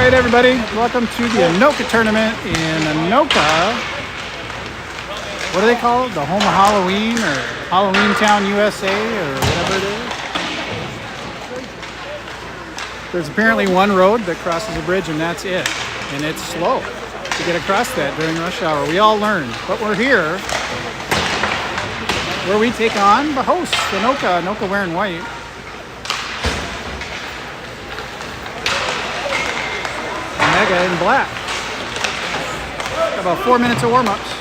right, everybody, welcome to the Anoka tournament in Anoka. What do they call it? The Home of Halloween or Halloween Town, USA, or whatever it is. There's apparently one road that crosses a bridge, and that's it. And it's slow to get across that during rush hour. We all learn, but we're here where we take on the hosts, Anoka. Anoka wearing white. OMGHA in black. About 4 minutes of warm-ups.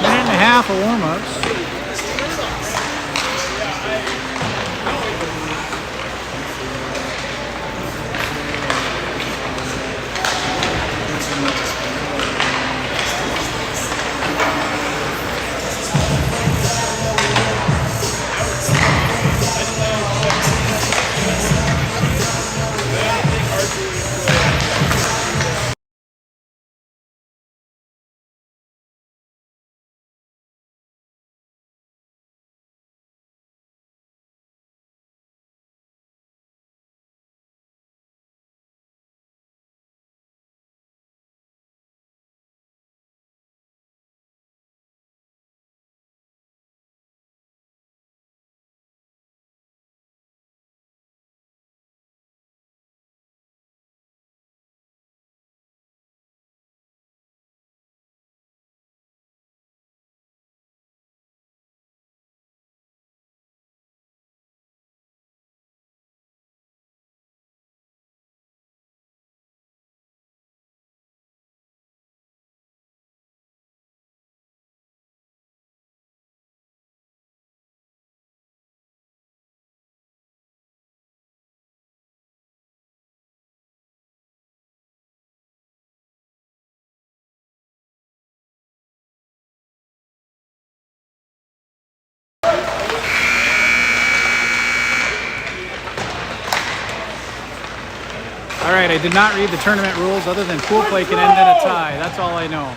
Minute and a half of warm-ups. All right, I did not read the tournament rules other than pool play can end in a tie. That's all I know.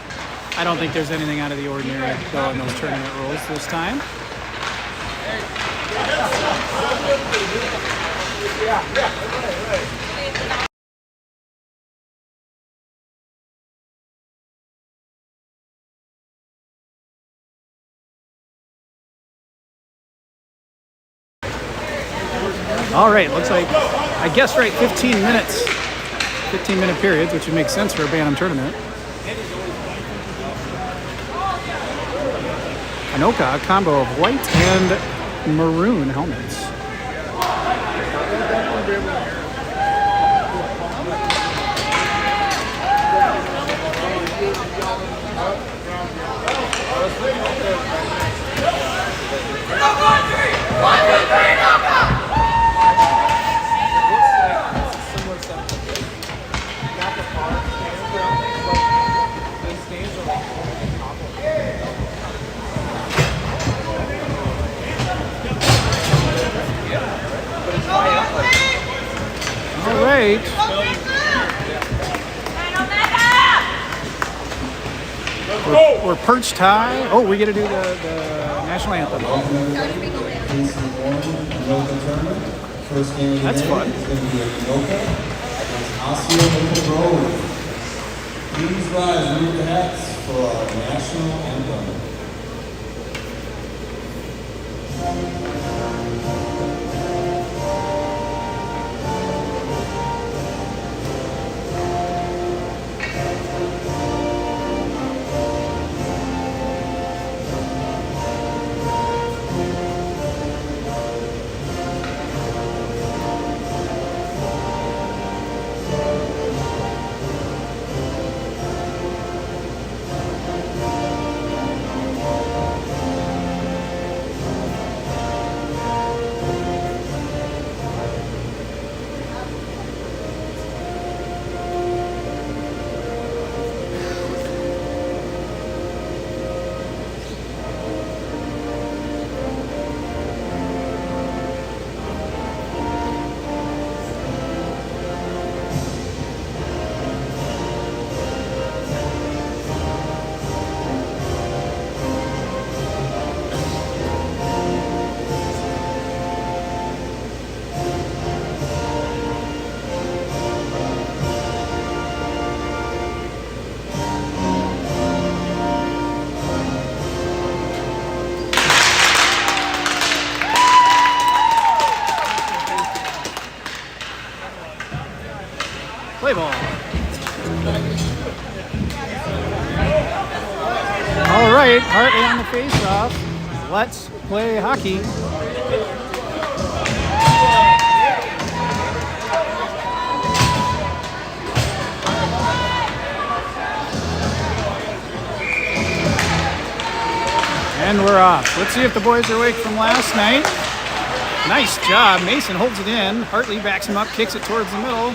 I don't think there's anything out of the ordinary though in those tournament rules this time. All right, looks like, I guessed right, 15 minutes. 15-minute periods, which would make sense for a Bantam tournament. Anoka, a combo of white and maroon helmets. All right. We're perched high. Oh, we get to do the national anthem. That's fun. Please rise, remove the hats for our national anthem. Play ball. All right, Hartley on the face-off. Let's play hockey. And we're off. Let's see if the boys are awake from last night. Nice job. Mason holds it in. Hartley backs him up, kicks it towards the middle.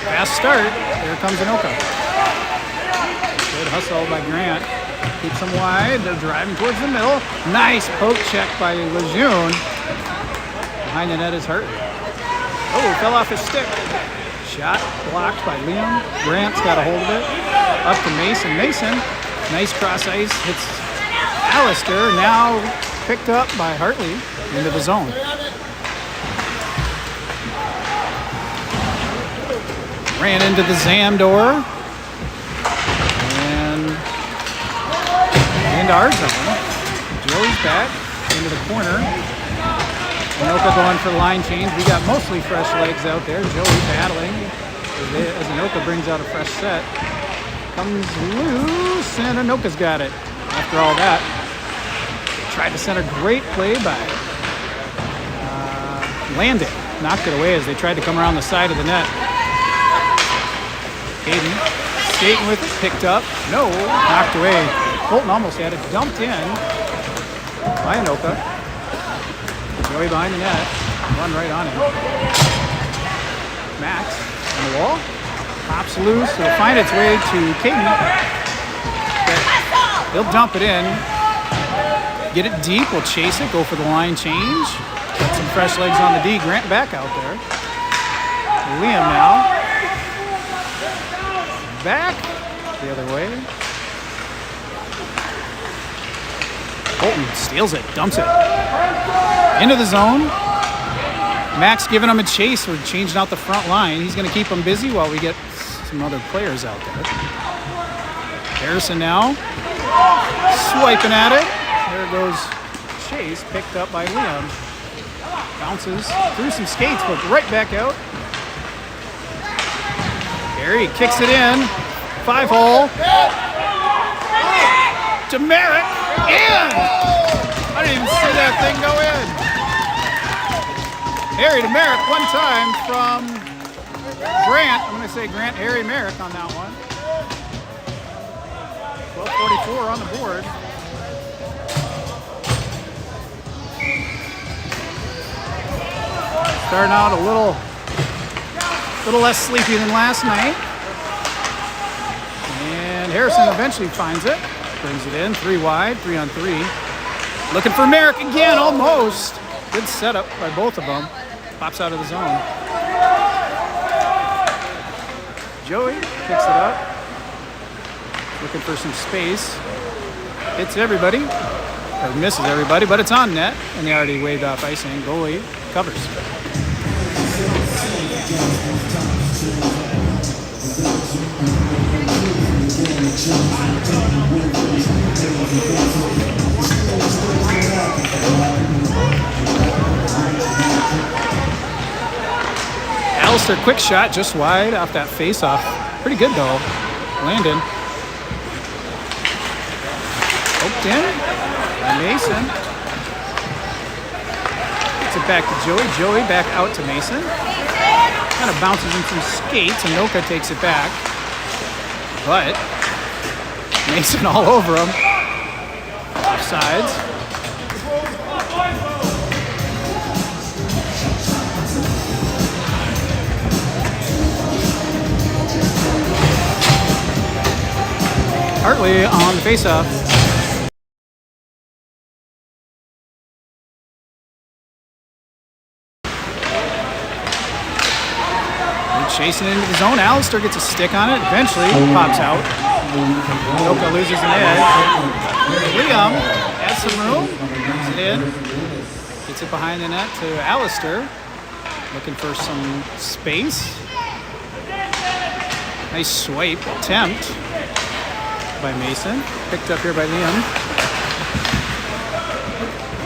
Fast start. There comes Anoka. Good hustle by Grant. Keeps them wide. They're driving towards the middle. Nice poke check by Lejeune. Behind the net is Hartley. Oh, fell off his stick. Shot blocked by Liam. Grant's got a hold of it. Up to Mason. Mason. Nice cross ice. Hits Alistair. Now picked up by Hartley into the zone. Ran into the Zam door and into our zone. Joey's back into the corner. Anoka going for the line change. We got mostly fresh legs out there. Joey battling as Anoka brings out a fresh set. Comes loose and Anoka's got it. After all that, tried to send a great play by Landon. Knocked it away as they tried to come around the side of the net. Hayden skating with it, picked up, no, knocked away. Colton almost had it, dumped in by Anoka. Joey behind the net, run right on him. Max on the wall, pops loose, it'll find its way to Caden. He'll dump it in, get it deep, we'll chase it, go for the line change. Got some fresh legs on the D, Grant back out there. Liam now. Back the other way. Colton steals it, dumps it into the zone. Max giving him a chase. We're changing out the front line. He's going to keep them busy while we get some other players out there. Harrison now swiping at it. There goes Chase, picked up by Liam. Bounces through some skates, but right back out. Harry kicks it in. 5-hole. To Merrick. In! I didn't even see that thing go in. Harry to Merrick one time from Grant. I'm going to say Grant, Harry, Merrick on that one. 12:44 on the board. Starting out a little less sleepy than last night. And Harrison eventually finds it. Brings it in, 3 wide, 3 on 3. Looking for Merrick again, almost. Good setup by both of them. Pops out of the zone. Joey picks it up. Looking for some space. Hits everybody, or misses everybody, but it's on net. And they already waved off icing. Goalie covers. Alistair, quick shot, just wide off that face-off. Pretty good though. Landon. Poked in by Mason. Gets it back to Joey. Joey back out to Mason. Kind of bounces in some skates. Anoka takes it back. But Mason all over him. Offsides. Hartley on the faceoff. Chasing into the zone. Alistair gets a stick on it. Eventually pops out. Anoka loses an edge. Liam has some room. Brings it in. Gets it behind the net to Alistair. Looking for some space. Nice swipe attempt by Mason. Picked up here by Liam.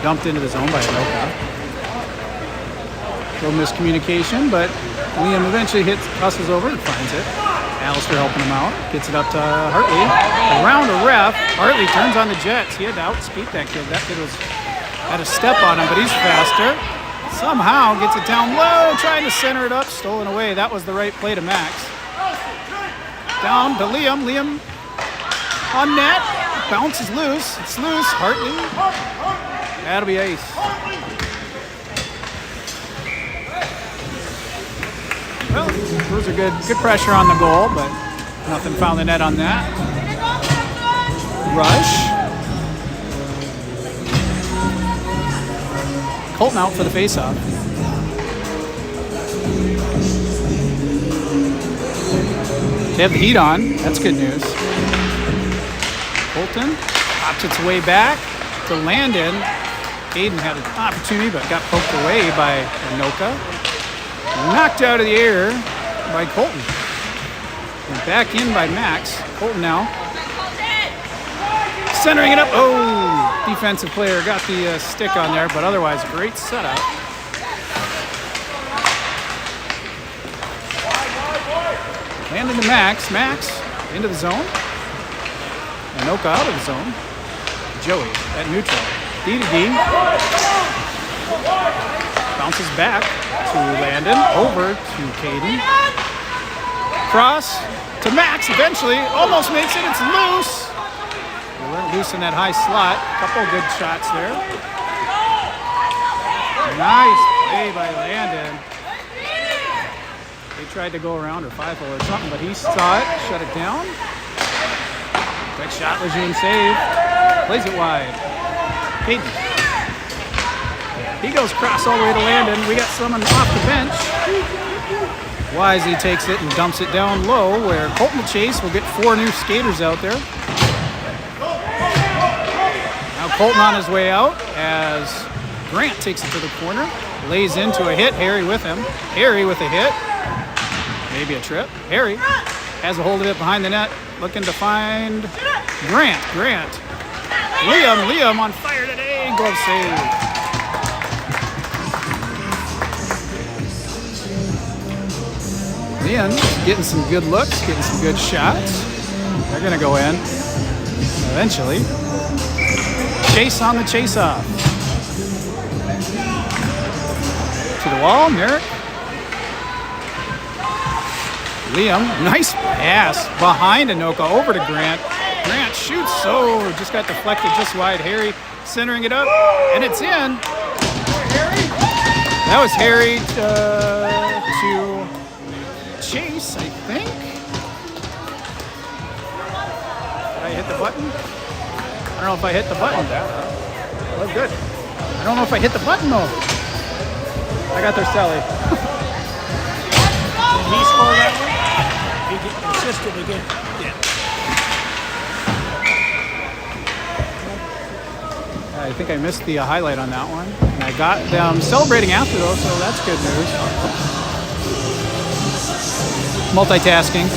Dumped into the zone by Anoka. Little miscommunication, but Liam eventually hustles over and finds it. Alistair helping him out. Gets it up to Hartley. Around a ref. Hartley turns on the Jets. He had to outspeed that kid. That kid had a step on him, but he's faster. Somehow gets it down low, trying to center it up. Stolen away. That was the right play to Max. Down to Liam. Liam on net. Bounces loose. It's loose. Hartley. That'll be ace. Well, those are good pressure on the goal, but nothing found the net on that. Rush. Colton out for the faceoff. They have the heat on. That's good news. Colton pops its way back to Landon. Aiden had an opportunity, but got poked away by Anoka. Knocked out of the air by Colton. And back in by Max. Colton now. Centering it up. Oh, defensive player got the stick on there, but otherwise great setup. Landing to Max. Max into the zone. Anoka out of the zone. Joey at neutral. D to D. Bounces back to Landon, over to Caden. Cross to Max, eventually, almost makes it, it's loose. They went loose in that high slot. Couple good shots there. Nice play by Landon. They tried to go around or 5-hole or something, but he saw it, shut it down. Quick shot, Lejeune save. Plays it wide. Caden. He goes cross all the way to Landon. We got someone off the bench. Wisely takes it and dumps it down low where Colton Chase will get 4 new skaters out there. Now Colton on his way out as Grant takes it to the corner. Lays into a hit. Harry with him. Harry with a hit. Maybe a trip. Harry has a hold of it behind the net. Looking to find Grant. Liam on fire today. Glove save. Liam getting some good looks, getting some good shots. They're gonna go in eventually. Chase on the chase off. To the wall, Merrick. Liam, nice pass behind Anoka over to Grant. Grant shoots, just got deflected just wide. Harry centering it up, and it's in. That was Harry to Chase, I think. Did I hit the button? I don't know if I hit the button. Oh, good. I don't know if I hit the button though. I got their Sally. Did he score that one? He assisted again. Yeah. I think I missed the highlight on that one. And I got them celebrating after though, so that's good news. Multitasking.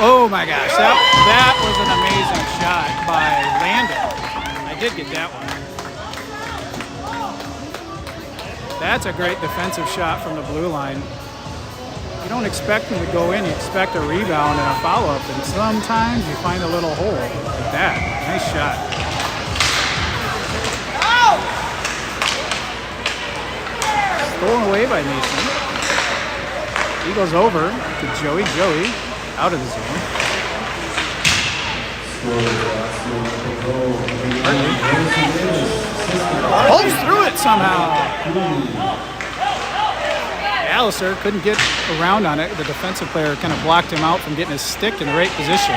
Oh my gosh, that was an amazing shot by Landon. I did get that one. That's a great defensive shot from the blue line. You don't expect them to go in, you expect a rebound and a follow-up, and sometimes you find a little hole like that. Nice shot. Stolen away by Mason. He goes over to Joey. Joey out of the zone. Holds through it somehow. Alistair couldn't get around on it. The defensive player kind of blocked him out from getting his stick in the right position.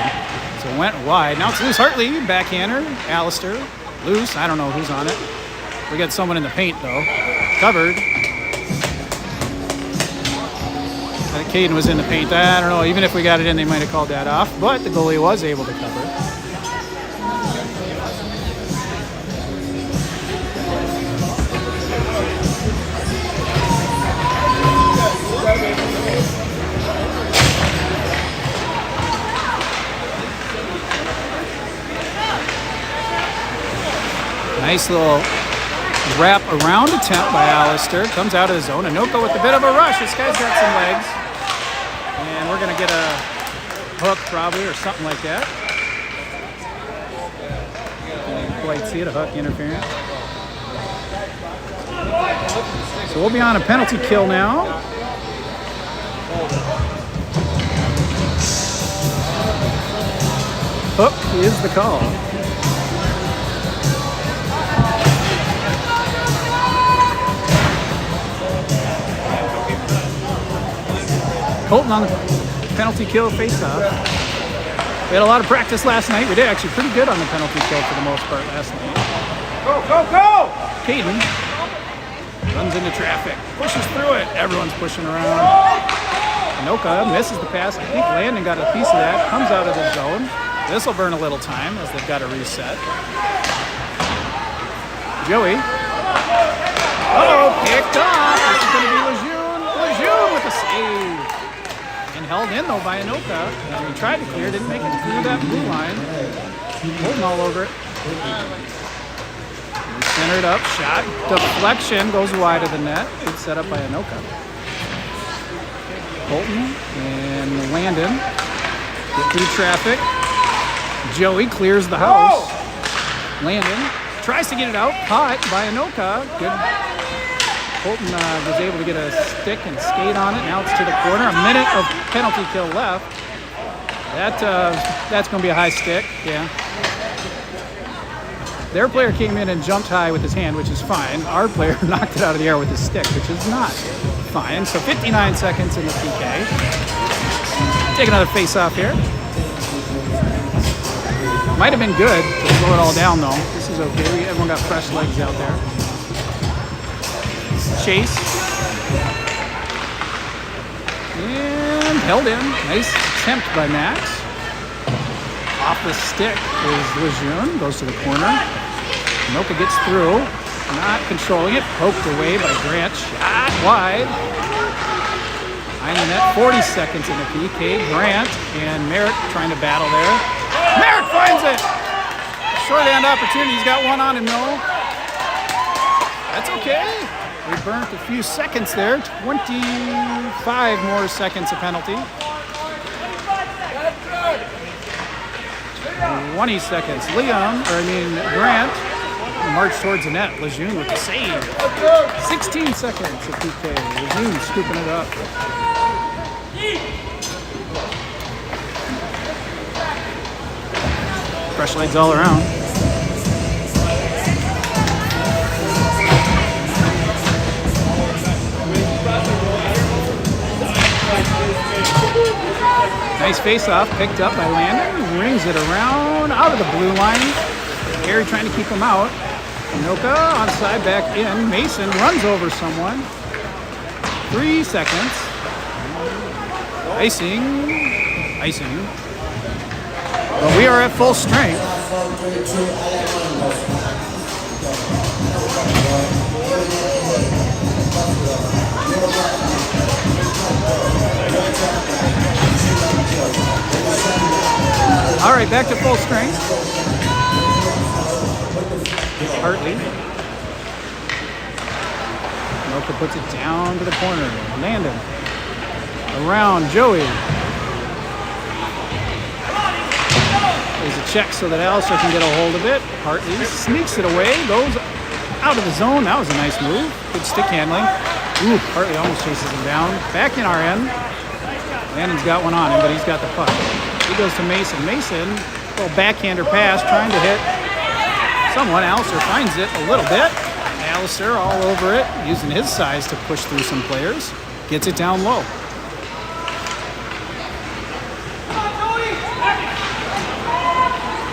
So it went wide. Now it's loose. Hartley, backhander. Alistair, loose. I don't know who's on it. We got someone in the paint though. Covered. I think Caden was in the paint. I don't know. Even if we got it in, they might have called that off. But the goalie was able to cover. Nice little wrap around attempt by Alistair. Comes out of the zone. Anoka with a bit of a rush. This guy's got some legs. And we're going to get a hook probably or something like that. Can't quite see it, a hook interference. So we'll be on a penalty kill now. Hook is the call. Colton on the penalty kill face-off. We had a lot of practice last night. We did actually pretty good on the penalty kill for the most part last night. Go, go, go! Caden runs into traffic, pushes through it. Everyone's pushing around. Anoka misses the pass. I think Landon got a piece of that. Comes out of the zone. This will burn a little time as they've got to reset. Joey. Uh-oh, picked off. This is going to be Lejeune. Lejeune with a save. And held in though by Anoka. And he tried to clear, didn't make it through that blue line. Holding all over it. Centered up, shot, deflection, goes wide of the net. Good setup by Anoka. Colton and Landon get through traffic. Joey clears the house. Landon tries to get it out, caught by Anoka. Good. Colton was able to get a stick and skate on it. Now it's to the corner. A minute of penalty kill left. That's going to be a high stick. Yeah. Their player came in and jumped high with his hand, which is fine. Our player knocked it out of the air with his stick, which is not fine. So 59 seconds in the PK. Take another face-off here. Might have been good to slow it all down, though. This is okay. Everyone got fresh legs out there. Chase. And held in. Nice attempt by Max. Off the stick is Lejeune. Goes to the corner. Anoka gets through. Not controlling it. Poked away by Grant. Shot wide. Behind the net. 40 seconds in the PK. Grant and Merrick trying to battle there. Merrick finds it! Shorthand opportunity. He's got one on him, though. That's okay. We burnt a few seconds there. 25 more seconds of penalty. 20 seconds. Grant march towards the net. Lejeune with the save. 16 seconds of PK. Lejeune scooping it up. Fresh legs all around. Nice face-off, picked up by Landon. Rings it around, out of the blue line. Harry trying to keep him out. Anoka onside, back in. Mason runs over someone. 3 seconds. Icing. But we are at full strength. All right, back to full strength. Hartley. Anoka puts it down to the corner. Landon. Around Joey. There's a check so that Alistair can get a hold of it. Hartley sneaks it away, goes out of the zone. That was a nice move. Good stick handling. Ooh, Hartley almost chases him down. Back in our end. Landon's got one on him, but he's got the puck. He goes to Mason. Mason, little backhander pass, trying to hit someone. Alistair finds it a little bit. Alistair all over it, using his size to push through some players. Gets it down low.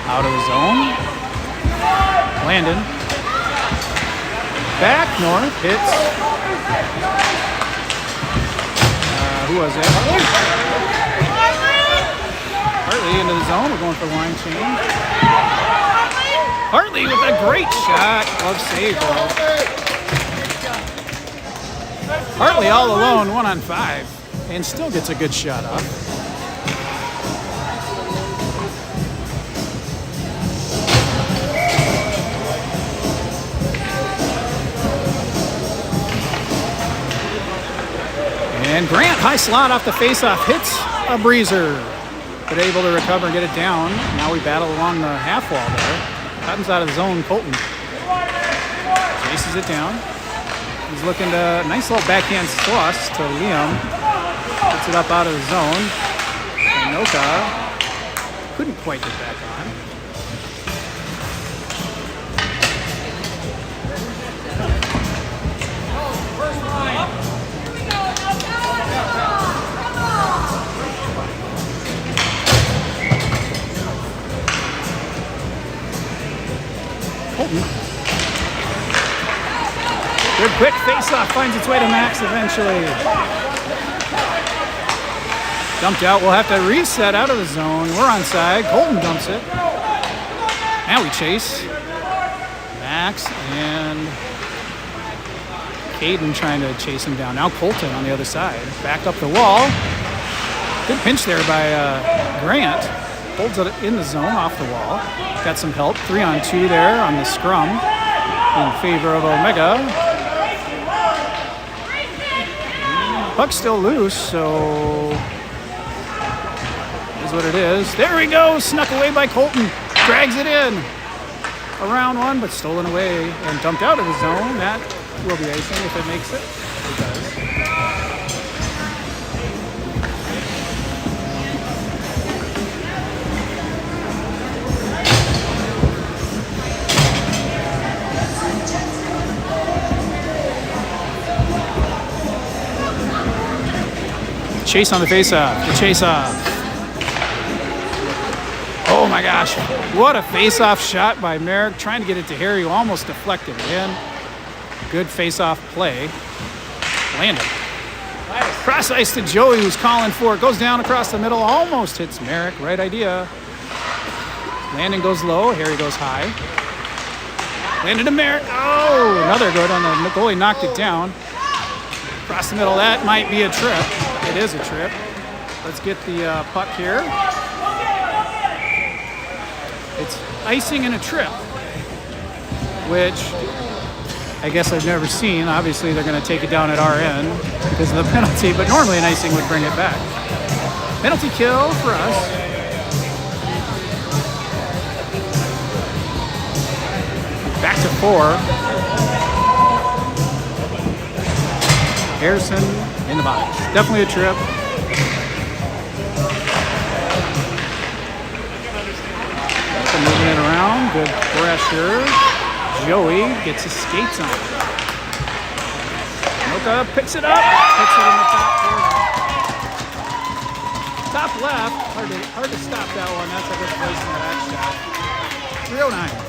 Out of the zone. Landon. Back north. Hits. Who was that? Hartley into the zone. We're going for line change. Hartley with a great shot. Glove save, though. Hartley all alone, 1-on-5. And still gets a good shot up. And Grant, high slot off the faceoff, hits a breezer, but able to recover and get it down. Now we battle along the half wall there. Comes out of the zone, Colton. Chases it down. He's looking to, nice little backhand thrust to Liam. Gets it up out of the zone. Anoka couldn't quite get back on. Good quick face-off finds its way to Max eventually. Dumped out. We'll have to reset out of the zone. We're onside. Colton dumps it. Now we chase. Max and Caden trying to chase him down. Now Colton on the other side. Back up the wall. Good pinch there by Grant. Holds it in the zone off the wall. Got some help. 3-on-2 there on the scrum in favor of OMGHA. Puck's still loose, so is what it is. There we go. Snuck away by Colton. Drags it in. Around one, but stolen away and dumped out of the zone. That will be icing if it makes it. It does. Chase on the face-off. The chase-off. Oh my gosh. What a face-off shot by Merrick. Trying to get it to Harry, who almost deflected it in. Good face-off play. Landon. Cross ice to Joey, who's calling for it. Goes down across the middle. Almost hits Merrick. Right idea. Landon goes low. Harry goes high. Landon to Merrick. Oh, another good on the goalie. Knocked it down. Across the middle. That might be a trip. It is a trip. Let's get the puck here. It's icing and a trip, which I guess I've never seen. Obviously, they're going to take it down at our end because of the penalty, but normally an icing would bring it back. Penalty kill for us. Back to 4. Harrison in the box. Definitely a trip. Moving it around. Good pressure. Joey gets his skates on. Anoka picks it up. Puts it in the top corner. Top left. Hard to stop that one. That's a good place in that shot. 309.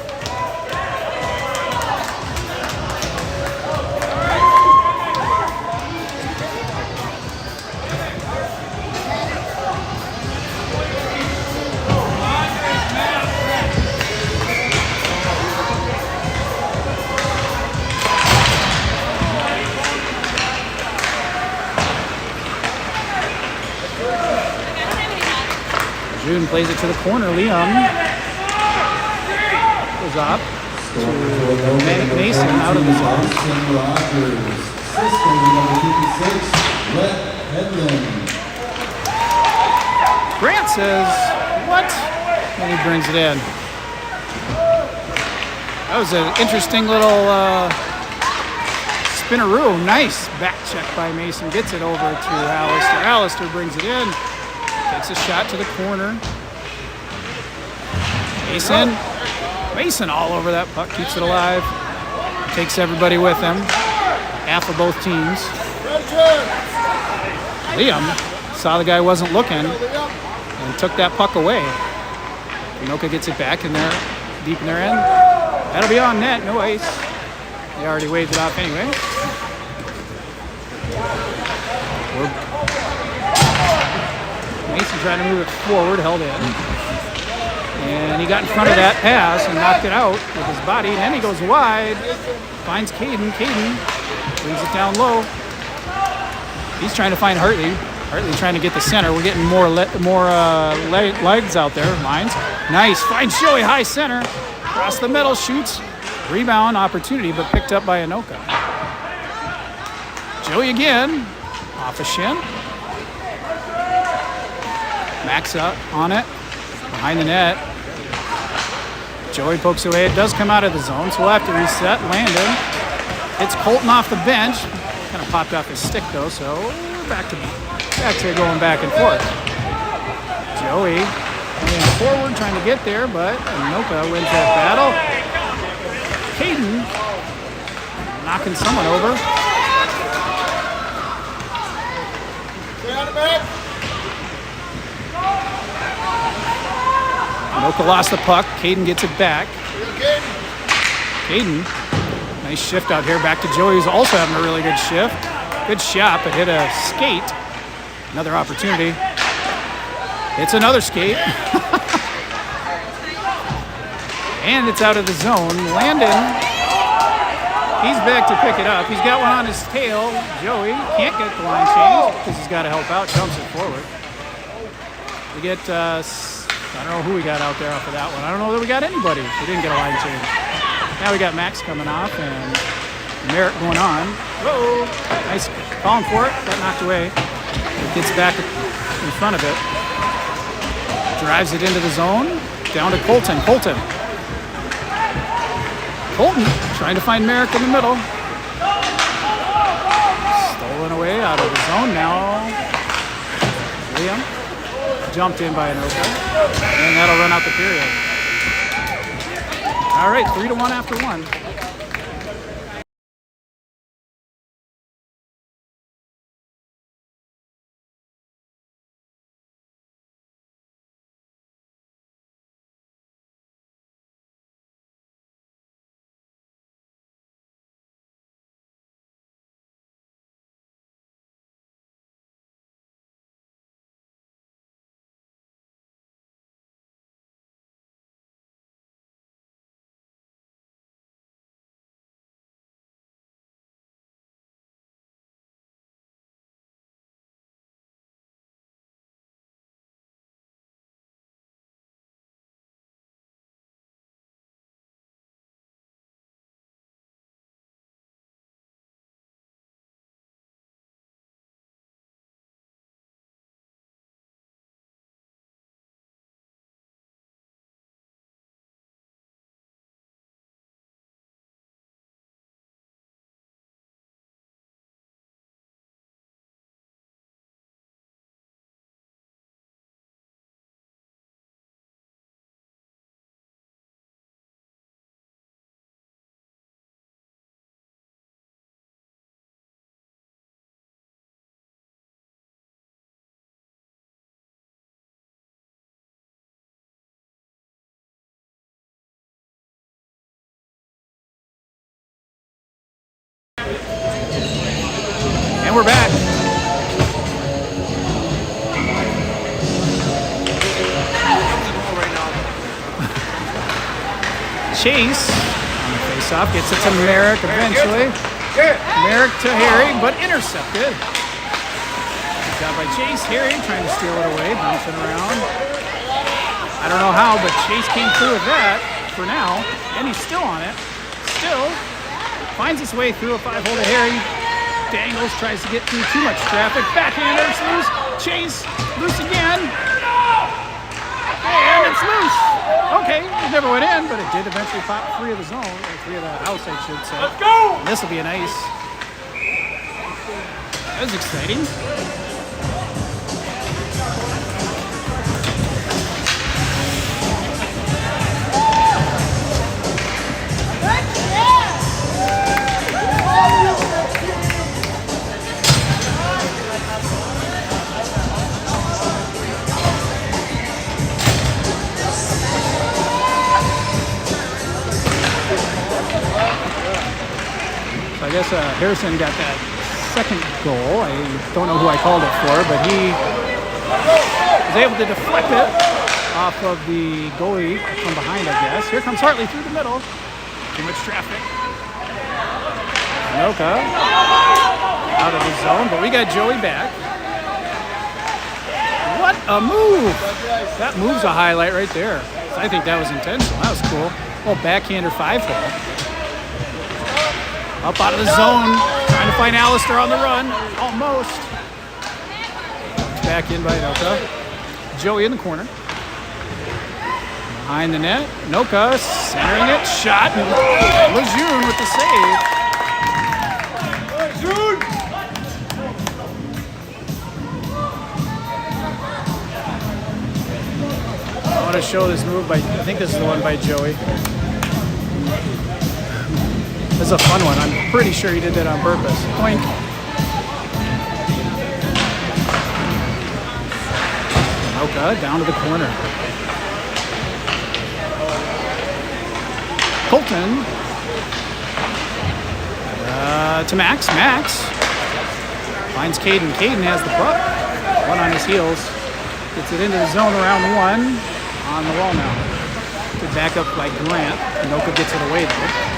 June plays it to the corner. Liam goes up to Mason out of the zone. Grant says, what? And he brings it in. That was an interesting little spinneroo. Nice back check by Mason. Gets it over to Alistair. Alistair brings it in. Takes a shot to the corner. Mason all over that puck. Keeps it alive. Takes everybody with him. Half of both teams. Liam saw the guy wasn't looking and took that puck away. Anoka gets it back in there, deep in their end. That'll be on net. No ice. They already waved it off anyway. Mason trying to move it forward, held in. And he got in front of that pass and knocked it out with his body. And then he goes wide, finds Caden. Caden brings it down low. He's trying to find Hartley. Hartley trying to get the center. We're getting more legs out there. Lines. Nice. Finds Joey high center. Across the middle, shoots. Rebound opportunity, but picked up by Anoka. Joey again. Off a shin. Max up on it, behind the net. Joey pokes away. It does come out of the zone, so we'll have to reset. Landon. It's Colton off the bench. Kind of popped off his stick though, so back to going back and forth. Joey going forward, trying to get there, but Anoka wins that battle. Caden knocking someone over. Anoka lost the puck. Caden gets it back. Caden, nice shift out here. Back to Joey, who's also having a really good shift. Good shot, but hit a skate. Another opportunity. It's another skate. And it's out of the zone. Landon, he's back to pick it up. He's got one on his tail. Joey can't get the line change because he's got to help out. Jumps it forward. We get... I don't know who we got out there off of that one. I don't know that we got anybody. We didn't get a line change. Now we got Max coming off and Merritt going on. Whoa! Nice calling for it. Got knocked away. It gets back in front of it. Drives it into the zone. Down to Colton. Colton trying to find Merritt in the middle. Stolen away out of the zone now. Liam. Jumped in by Anoka, and that'll run out the period. All right, 3-1 after 1. And we're back. Chase on the face-off gets it to Merrick eventually. Merrick to Harry, but intercepted. Good job by Chase. Harry trying to steal it away, bouncing around. I don't know how, but Chase came through with that for now, and he's still on it. Still finds his way through a 5-hole to Harry. Dangles, tries to get through too much traffic. Backhander, it's loose. Chase, loose again. And it's loose. Okay, it never went in, but it did eventually pop free of the zone, or free of the house, I should say. Let's go! This will be a nice. That was exciting. I guess Harrison got that second goal. I don't know who I called it for, but he was able to deflect it off of the goalie from behind, I guess. Here comes Hartley through the middle. Too much traffic. Anoka out of the zone, but we got Joey back. What a move! That move's a highlight right there. I think that was intentional. That was cool. Oh, backhander 5-hole. Up out of the zone, trying to find Alistair on the run. Almost. Back in by Anoka. Joey in the corner. Behind the net. Anoka centering it. Shot. Lejeune with the save. Lejeune! I want to show this move by, I think this is the one by Joey. This is a fun one. I'm pretty sure he did that on purpose. Poink. Anoka down to the corner. Colton. To Max. Max finds Caden. Caden has the puck. One on his heels. Gets it into the zone around one. On the wall now. Good back up by Grant. Anoka gets it away though.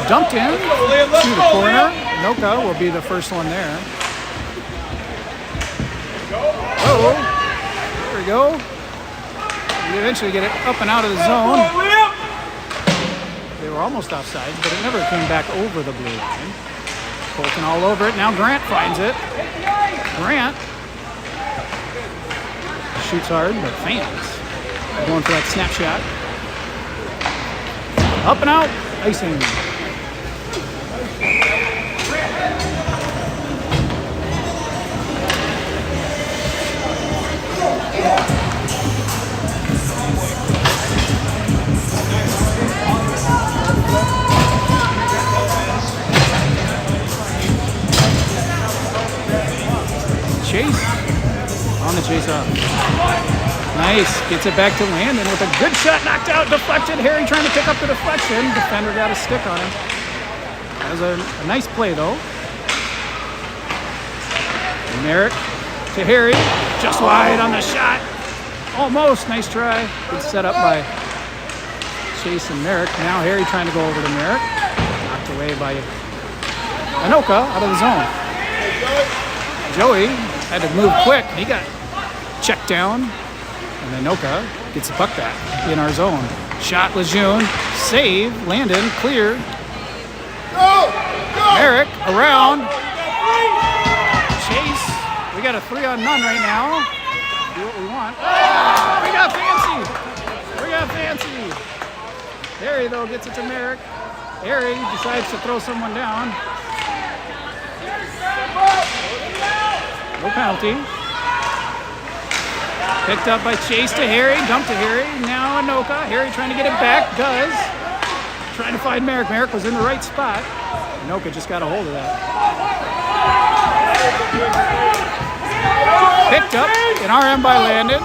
Dumped in to the corner. Anoka will be the first one there. Oh, there we go. We eventually get it up and out of the zone. They were almost offside, but it never came back over the blue line. Colton all over it. Now Grant finds it. Grant shoots hard, but fans going for that snapshot. Up and out. Icing. Chase on the chase off. Nice. Gets it back to Landon with a good shot. Knocked out. Deflected. Harry trying to pick up the deflection. Defender got a stick on him. That was a nice play though. Merrick to Harry. Just wide on the shot. Almost. Nice try. Good set up by Chase and Merrick. Now Harry trying to go over to Merrick. Knocked away by Anoka out of the zone. Joey had to move quick. He got checked down. And Anoka gets the puck back in our zone. Shot Lejeune. Save. Landon. Clear. Merrick around. Chase. We got a 3-on-none right now. Do what we want. Oh, we got fancy. We got fancy. Harry, though, gets it to Merrick. Harry decides to throw someone down. No penalty. Picked up by Chase to Harry. Dumped to Harry. Now Anoka. Harry trying to get it back. Does. Trying to find Merrick. Merrick was in the right spot. Anoka just got a hold of that. Picked up an RM by Landon.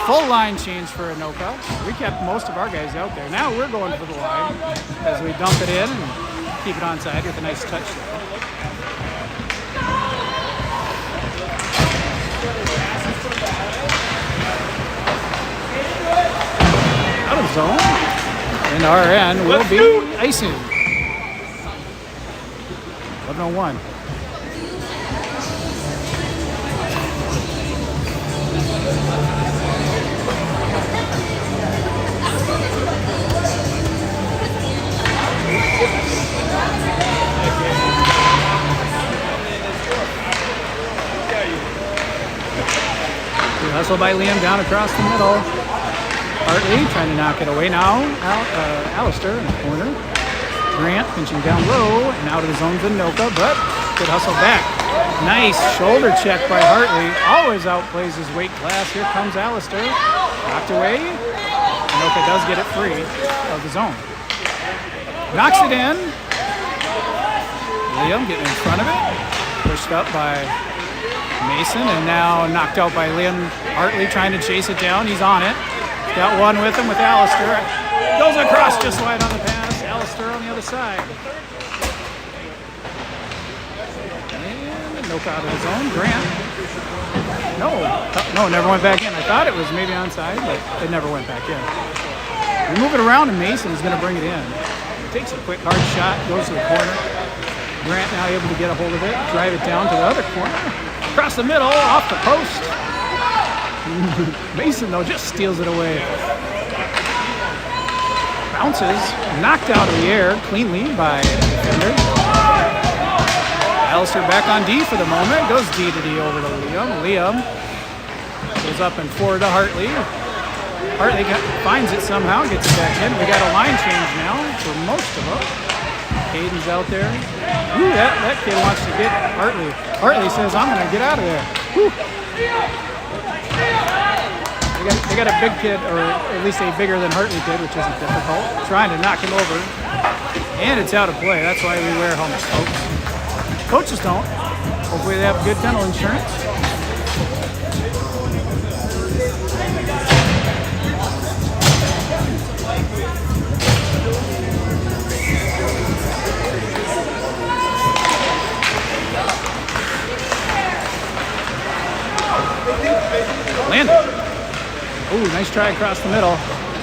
Full line change for Anoka. We kept most of our guys out there. Now we're going for the line as we dump it in and keep it onside with a nice touch there. Out of zone. And RN will be icing. 11:01. Hustle by Liam down across the middle. Hartley trying to knock it away now. Alistair in the corner. Grant pinching down low and out of the zone to Anoka, but good hustle back. Nice shoulder check by Hartley. Always outplays his weight class. Here comes Alistair. Knocked away. Anoka does get it free of the zone. Knocks it in. Liam getting in front of it. Pushed up by Mason, and now knocked out by Liam. Hartley trying to chase it down. He's on it. He's got one with him with Alistair. Goes across just wide on the pass. Alistair on the other side. And Anoka out of his own. Grant. No, never went back in. I thought it was maybe onside, but it never went back in. We move it around, and Mason is going to bring it in. Takes a quick hard shot. Goes to the corner. Grant now able to get a hold of it. Drive it down to the other corner. Across the middle, off the post. Mason, though, just steals it away. Bounces, knocked out of the air cleanly by the defender. Alistair back on D for the moment. Goes D to D over to Liam. Liam goes up and forward to Hartley. Hartley finds it somehow, gets it back in. We got a line change now for most of them. Hayden's out there. Ooh, that kid wants to get Hartley. Hartley says, I'm going to get out of there. Woo. They got a big kid, or at least a bigger than Hartley kid, which isn't difficult, trying to knock him over. And it's out of play. That's why we wear helmets, folks. Coaches don't. Hopefully they have good dental insurance. Landed. Oh, nice try across the middle.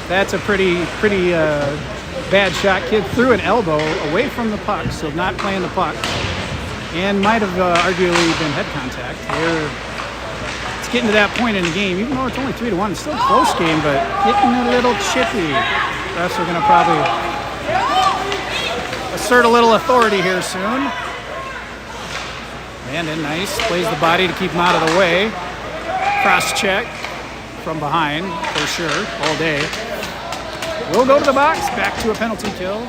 That's a pretty bad shot. Kid threw an elbow away from the puck, so not playing the puck, and might have arguably been head contact. It's getting to that point in the game, even though it's only 3-1. It's still a close game, but getting a little chippy. Refs are going to probably assert a little authority here soon. Landon, nice. Plays the body to keep him out of the way. Cross check from behind, for sure, all day. We'll go to the box, back to a penalty kill.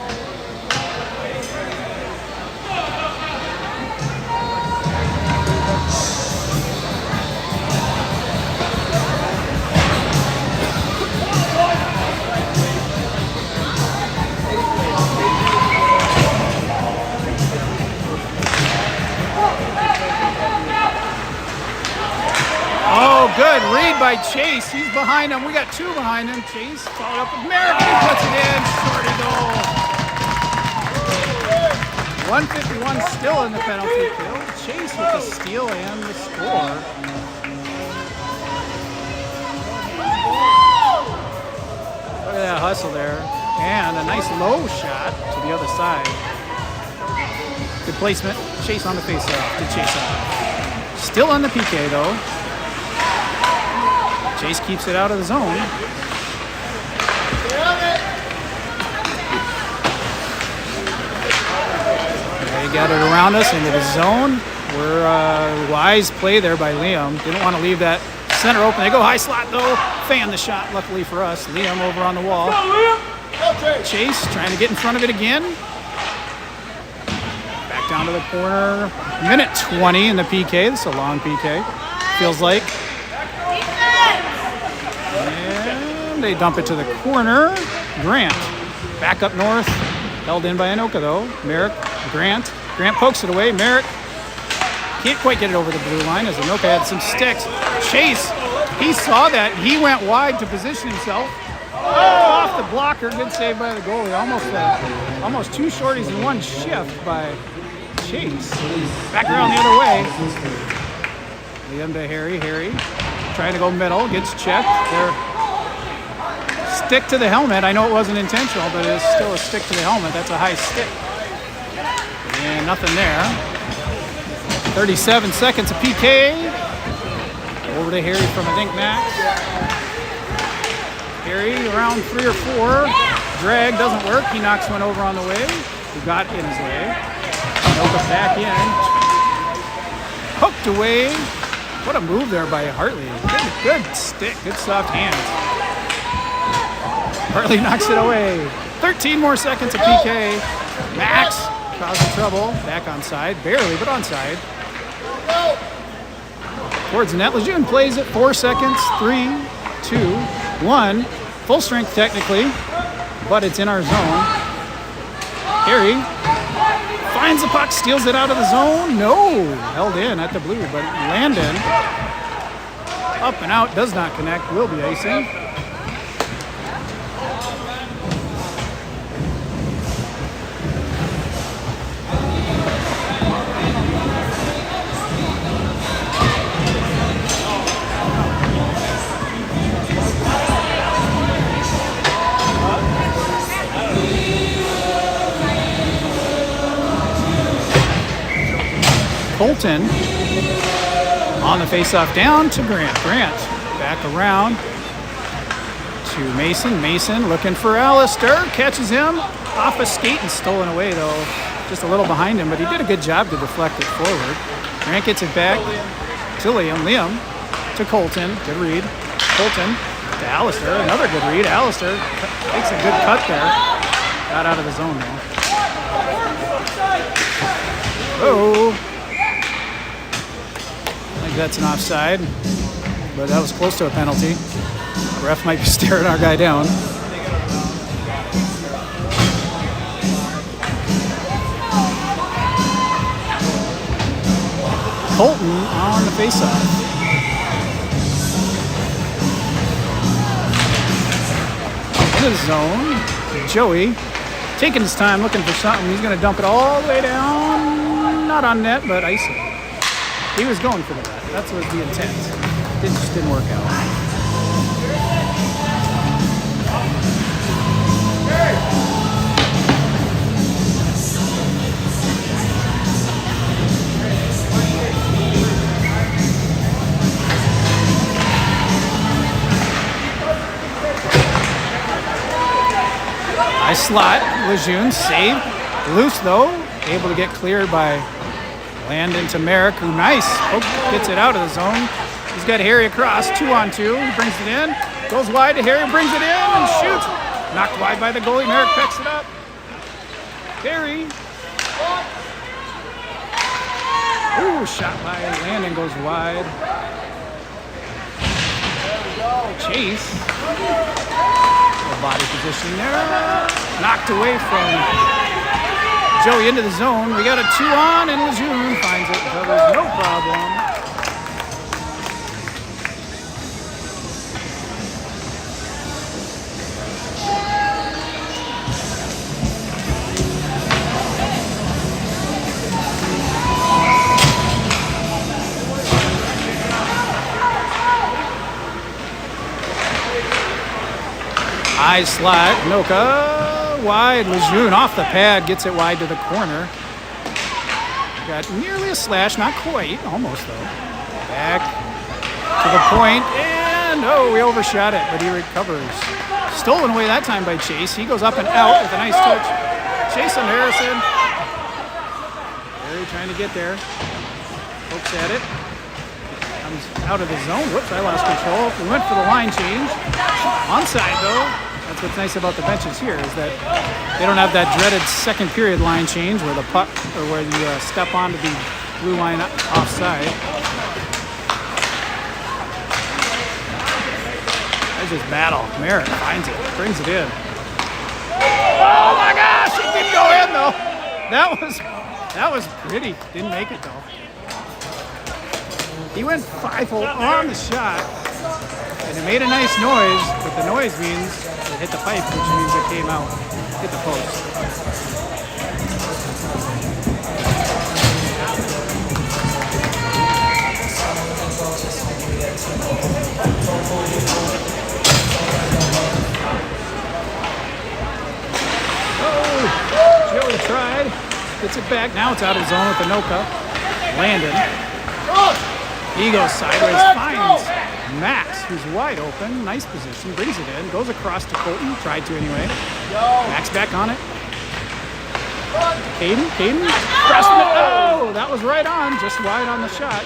Oh, good read by Chase. He's behind him. We got two behind him. Chase followed up with Merrick. He puts it in. Shorty goal. 151 still in the penalty kill. Chase with the steal and the score. Look at that hustle there. And a nice low shot to the other side. Good placement. Chase on the faceoff. Good chase off. Still on the PK though. Chase keeps it out of the zone. They got it around us into the zone. We're wise play there by Liam. Didn't want to leave that center open. They go high slot though. Fan the shot, luckily for us. Liam over on the wall. Chase trying to get in front of it again. Back down to the corner. Minute 20 in the PK. This is a long PK. Feels like. And they dump it to the corner. Grant back up north. Held in by Anoka though. Merrick, Grant. Grant pokes it away. Merrick can't quite get it over the blue line as Anoka had some sticks. Chase, he saw that. He went wide to position himself. Oh, off the blocker. Good save by the goalie. Almost two shorties in one shift by Chase. Back around the other way. Liam to Harry. Harry trying to go middle, gets checked. There. Stick to the helmet. I know it wasn't intentional, but it's still a stick to the helmet. That's a high stick. And nothing there. 37 seconds of PK. Over to Harry from, I think, Max. Harry around 3 or 4. Drag doesn't work. He knocks one over on the way. He got in his way. Anoka back in. Hooked away. What a move there by Hartley. Good stick. Good soft hands. Hartley knocks it away. 13 more seconds of PK. Max causing trouble. Back onside. Barely, but onside. Towards the net. Lejeune plays it. 4 seconds. 3, 2, 1. Full strength technically, but it's in our zone. Harry finds the puck, steals it out of the zone. No, held in at the blue, but Landon up and out, does not connect, will be icing. Colton on the faceoff down to Grant. Grant back around to Mason. Mason looking for Alistair. Catches him off a skate and stolen away though. Just a little behind him, but he did a good job to deflect it forward. Grant gets it back to Liam. Liam to Colton. Good read. Colton to Alistair. Another good read. Alistair takes a good cut there. Got out of the zone though. Oh. That's an offside, but that was close to a penalty. The ref might be staring our guy down. Colton on the faceoff. Into the zone. Joey taking his time, looking for something. He's going to dump it all the way down. Not on net, but icing. He was going for that. That's what the intent. It just didn't work out. Nice slot. Lejeune saved. Loose though. Able to get cleared by Landon to Merrick, who gets it out of the zone. He's got Harry across, 2-on-2. He brings it in, goes wide to Harry, brings it in and shoots. Knocked wide by the goalie. Merrick picks it up. Harry. Ooh, shot by Landon goes wide. Chase. Little body position there. Knocked away from Joey into the zone. We got a 2-on and Lejeune finds it. Covers, no problem. High slot. Anoka. Wide, Lejeune off the pad, gets it wide to the corner. Got nearly a slash, not quite, almost though. Back to the point, and oh, we overshot it, but he recovers. Stolen away that time by Chase. He goes up and out with a nice touch. Chase on Harrison. Harry trying to get there. Pokes at it. Comes out of the zone. Whoops, I lost control. We went for the line change. Onside though. That's what's nice about the benches here is that they don't have that dreaded second period line change where the puck or where you step onto the blue line offside. There's just battle. Merrick finds it, brings it in. Oh my gosh, it didn't go in though. That was pretty. Didn't make it though. He went 5-hole on the shot. And it made a nice noise, but the noise means it hit the pipe, which means it came out, hit the post. back. Now it's out of zone with Anoka. Landon. He goes sideways, finds Max, who's wide open. Nice position, brings it in, goes across to Colton. Tried to anyway. Max back on it. Caden. Oh, that was right on, just wide on the shot.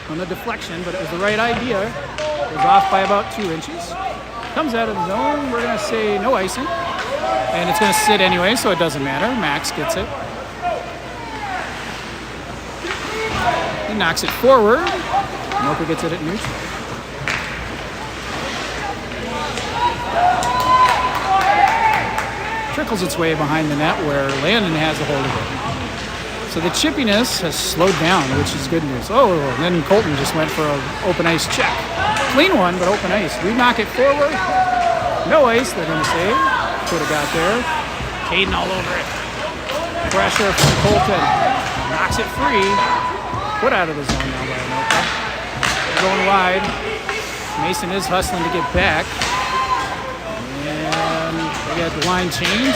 On the deflection, but it was the right idea. It was off by about 2 inches. Comes out of the zone. We're going to say no icing. And it's going to sit anyway, so it doesn't matter. Max gets it. He knocks it forward. Anoka gets it at neutral. Trickles its way behind the net where Landon has a hold of it. So the chippiness has slowed down, which is good news. Oh, and then Colton just went for an open ice check. Clean one, but open ice. We knock it forward. No ice, they're going to say. Could have got there. Caden all over it. Pressure from Colton. Knocks it free. Put out of the zone now by Anoka. Going wide. Mason is hustling to get back. And they got the line change.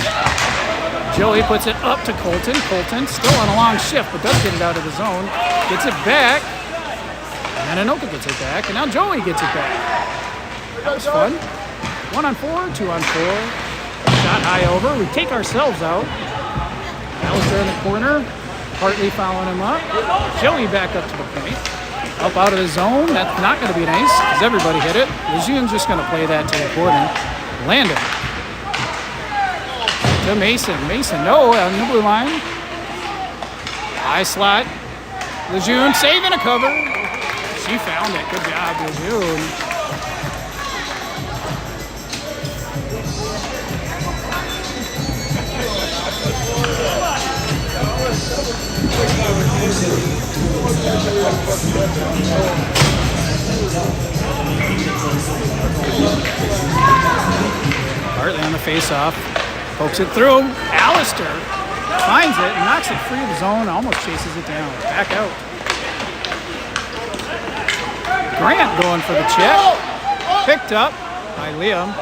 Joey puts it up to Colton. Colton still on a long shift, but does get it out of the zone. Gets it back. And Anoka gets it back. And now Joey gets it back. That was fun. 1 on 4, 2 on 4. Shot high over. We take ourselves out. Alistair in the corner. Hartley following him up. Joey back up to the point. Up out of the zone. That's not going to be nice because everybody hit it. Legion's just going to play that to the corner. Landon. To Mason. No, on the blue line. High slot. Lejeune saving a cover. She found it. Good job, Lejeune. Hartley on the face-off. Pokes it through. Alistair finds it and knocks it free of the zone. Almost chases it down. Back out. Grant going for the chip. Picked up by Liam.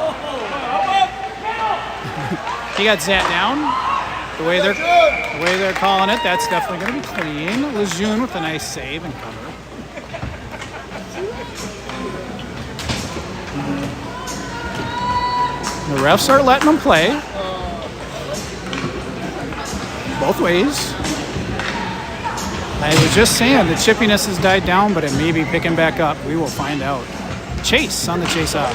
He got sat down. The way they're calling it, that's definitely going to be clean. Lejeune with a nice save and cover. The refs are letting them play. Both ways. I was just saying the chippiness has died down, but it may be picking back up. We will find out. Chase on the chase off.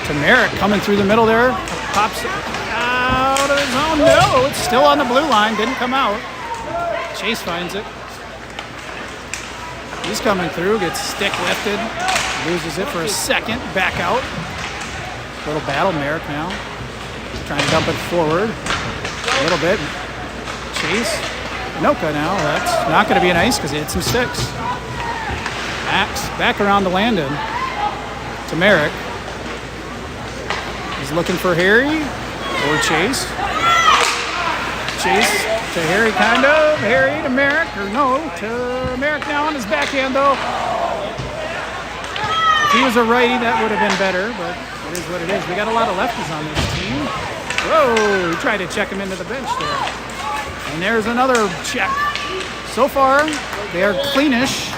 To Merrick coming through the middle there. Pops it out of the zone. No, it's still on the blue line. Didn't come out. Chase finds it. He's coming through. Gets stick lifted. Loses it for a second. Back out. Little battle. Merrick now. Trying to dump it forward. A little bit. Chase. Anoka now. That's not going to be an ice because he hit some sticks. Max back around to Landon. To Merrick. He's looking for Harry or Chase. Chase to Harry, kind of. Harry to Merrick, or no, to Merrick now on his backhand, though. If he was a righty, that would have been better, but it is what it is. We got a lot of lefties on this team. Whoa, he tried to check him into the bench there. And there's another check. So far, they are cleanish.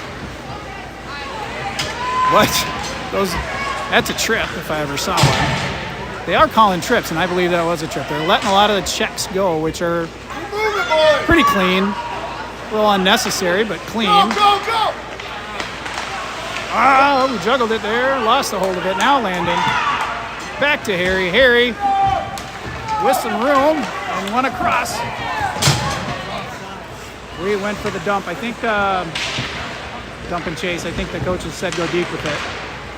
What? That's a trip, if I ever saw one. They are calling trips, and I believe that was a trip. They're letting a lot of the checks go, which are pretty clean. A little unnecessary, but clean. Go! Ah, we juggled it there. Lost the hold of it. Now Landon. Back to Harry. Harry with some room and one across. We went for the dump. I think dump and chase. I think the coaches said go deep with it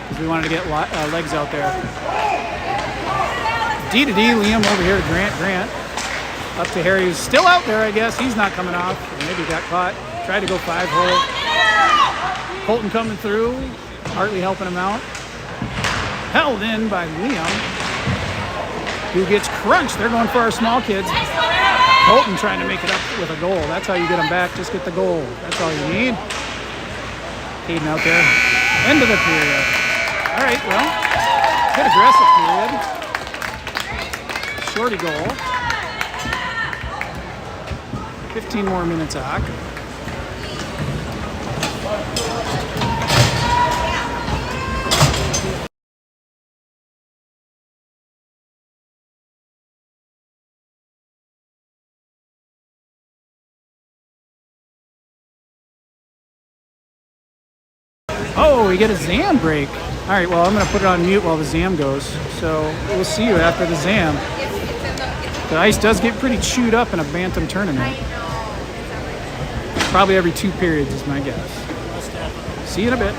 because we wanted to get legs out there. D to D, Liam over here to Grant. Grant up to Harry, who's still out there, I guess. He's not coming off. Or maybe got caught. Tried to go 5-hole. Colton coming through. Hartley helping him out. Held in by Liam, who gets crunched. They're going for our small kids. Colton trying to make it up with a goal. That's how you get them back. Just get the goal. That's all you need. Hayden out there. End of the period. All right, well, good aggressive period. Shorty goal. 15 more minutes of hockey. Oh, we get a Zam break. All right, well, I'm going to put it on mute while the Zam goes. So we'll see you after the Zam. The ice does get pretty chewed up in a Bantam tournament. Probably every 2 periods is my guess. See you in a bit.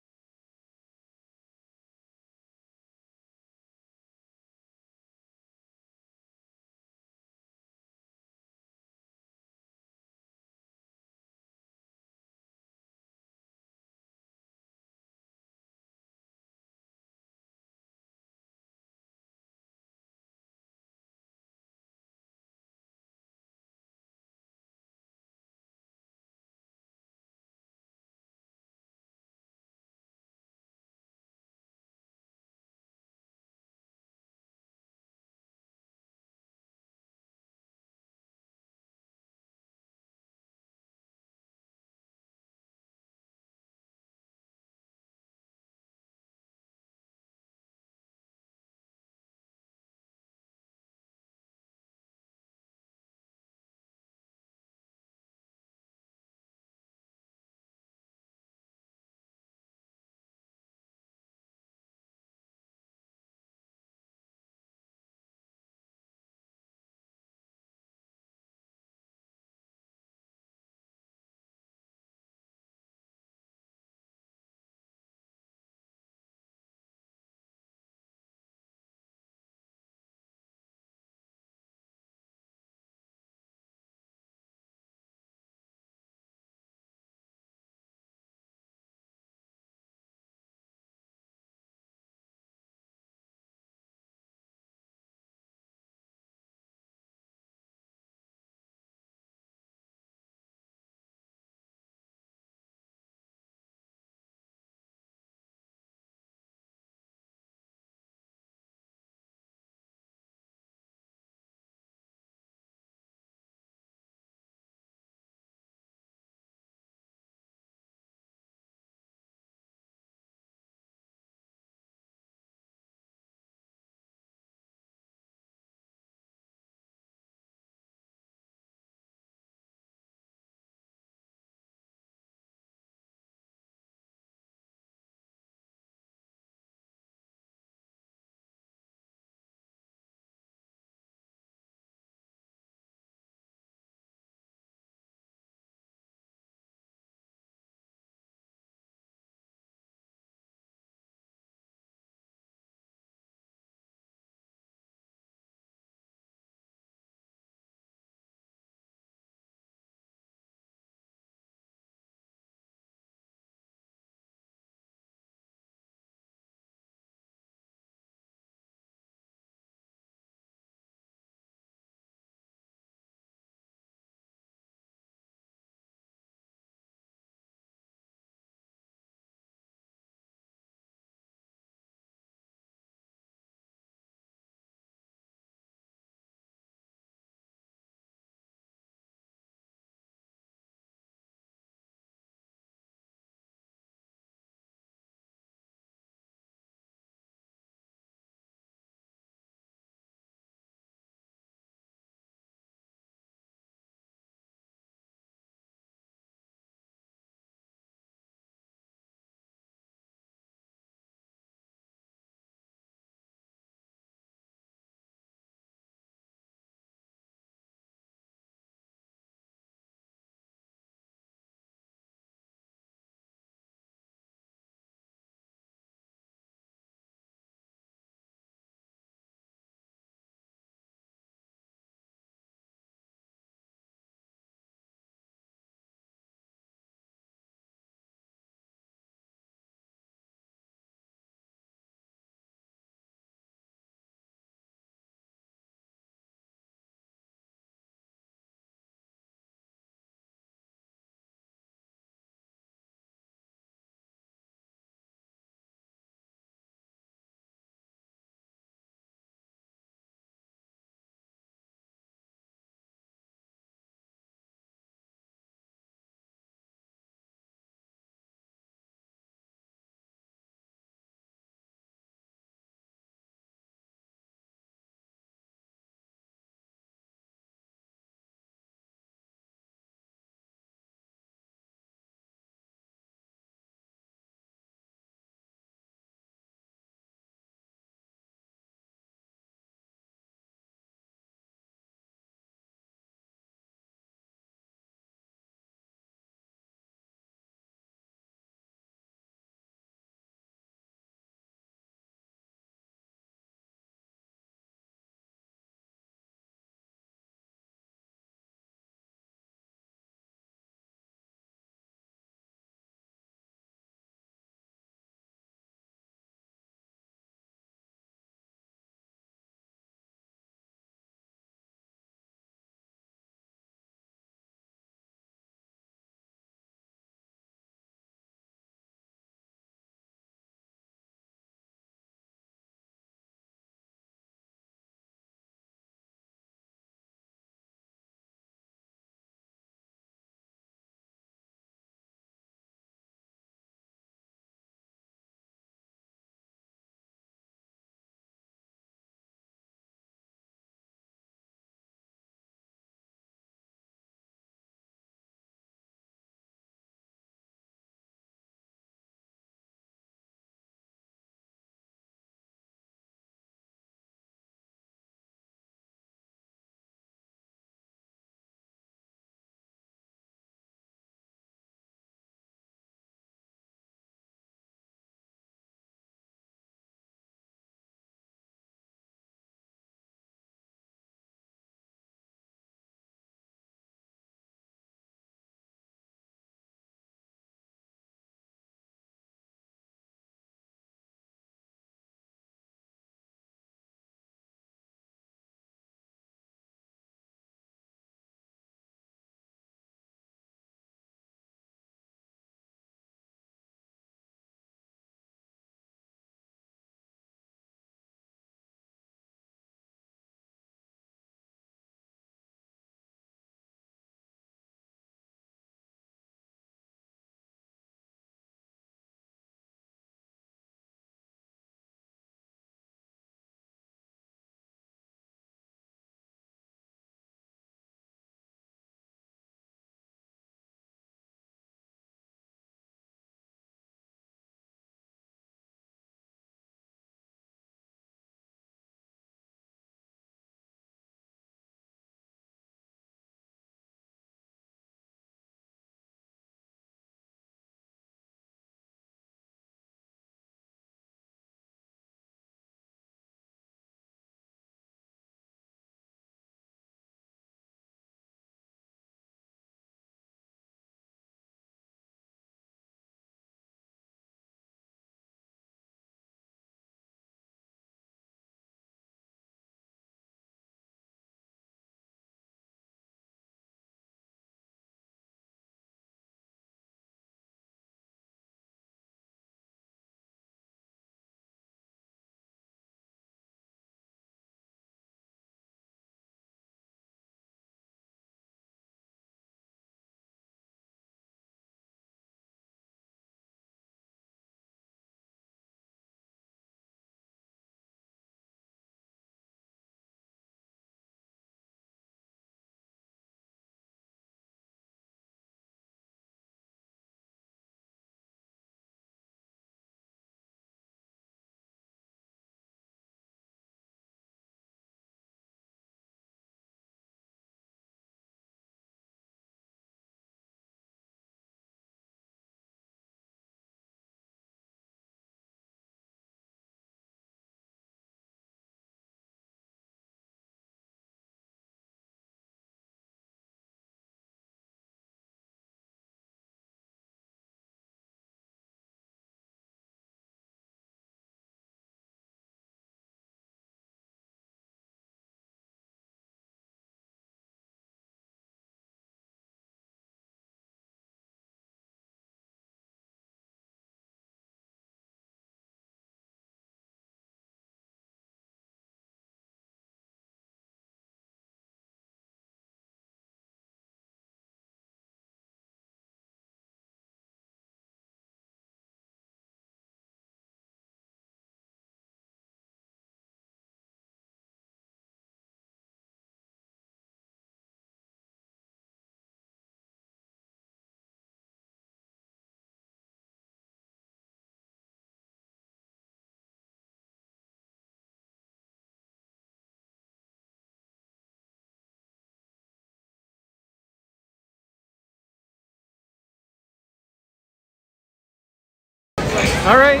All right,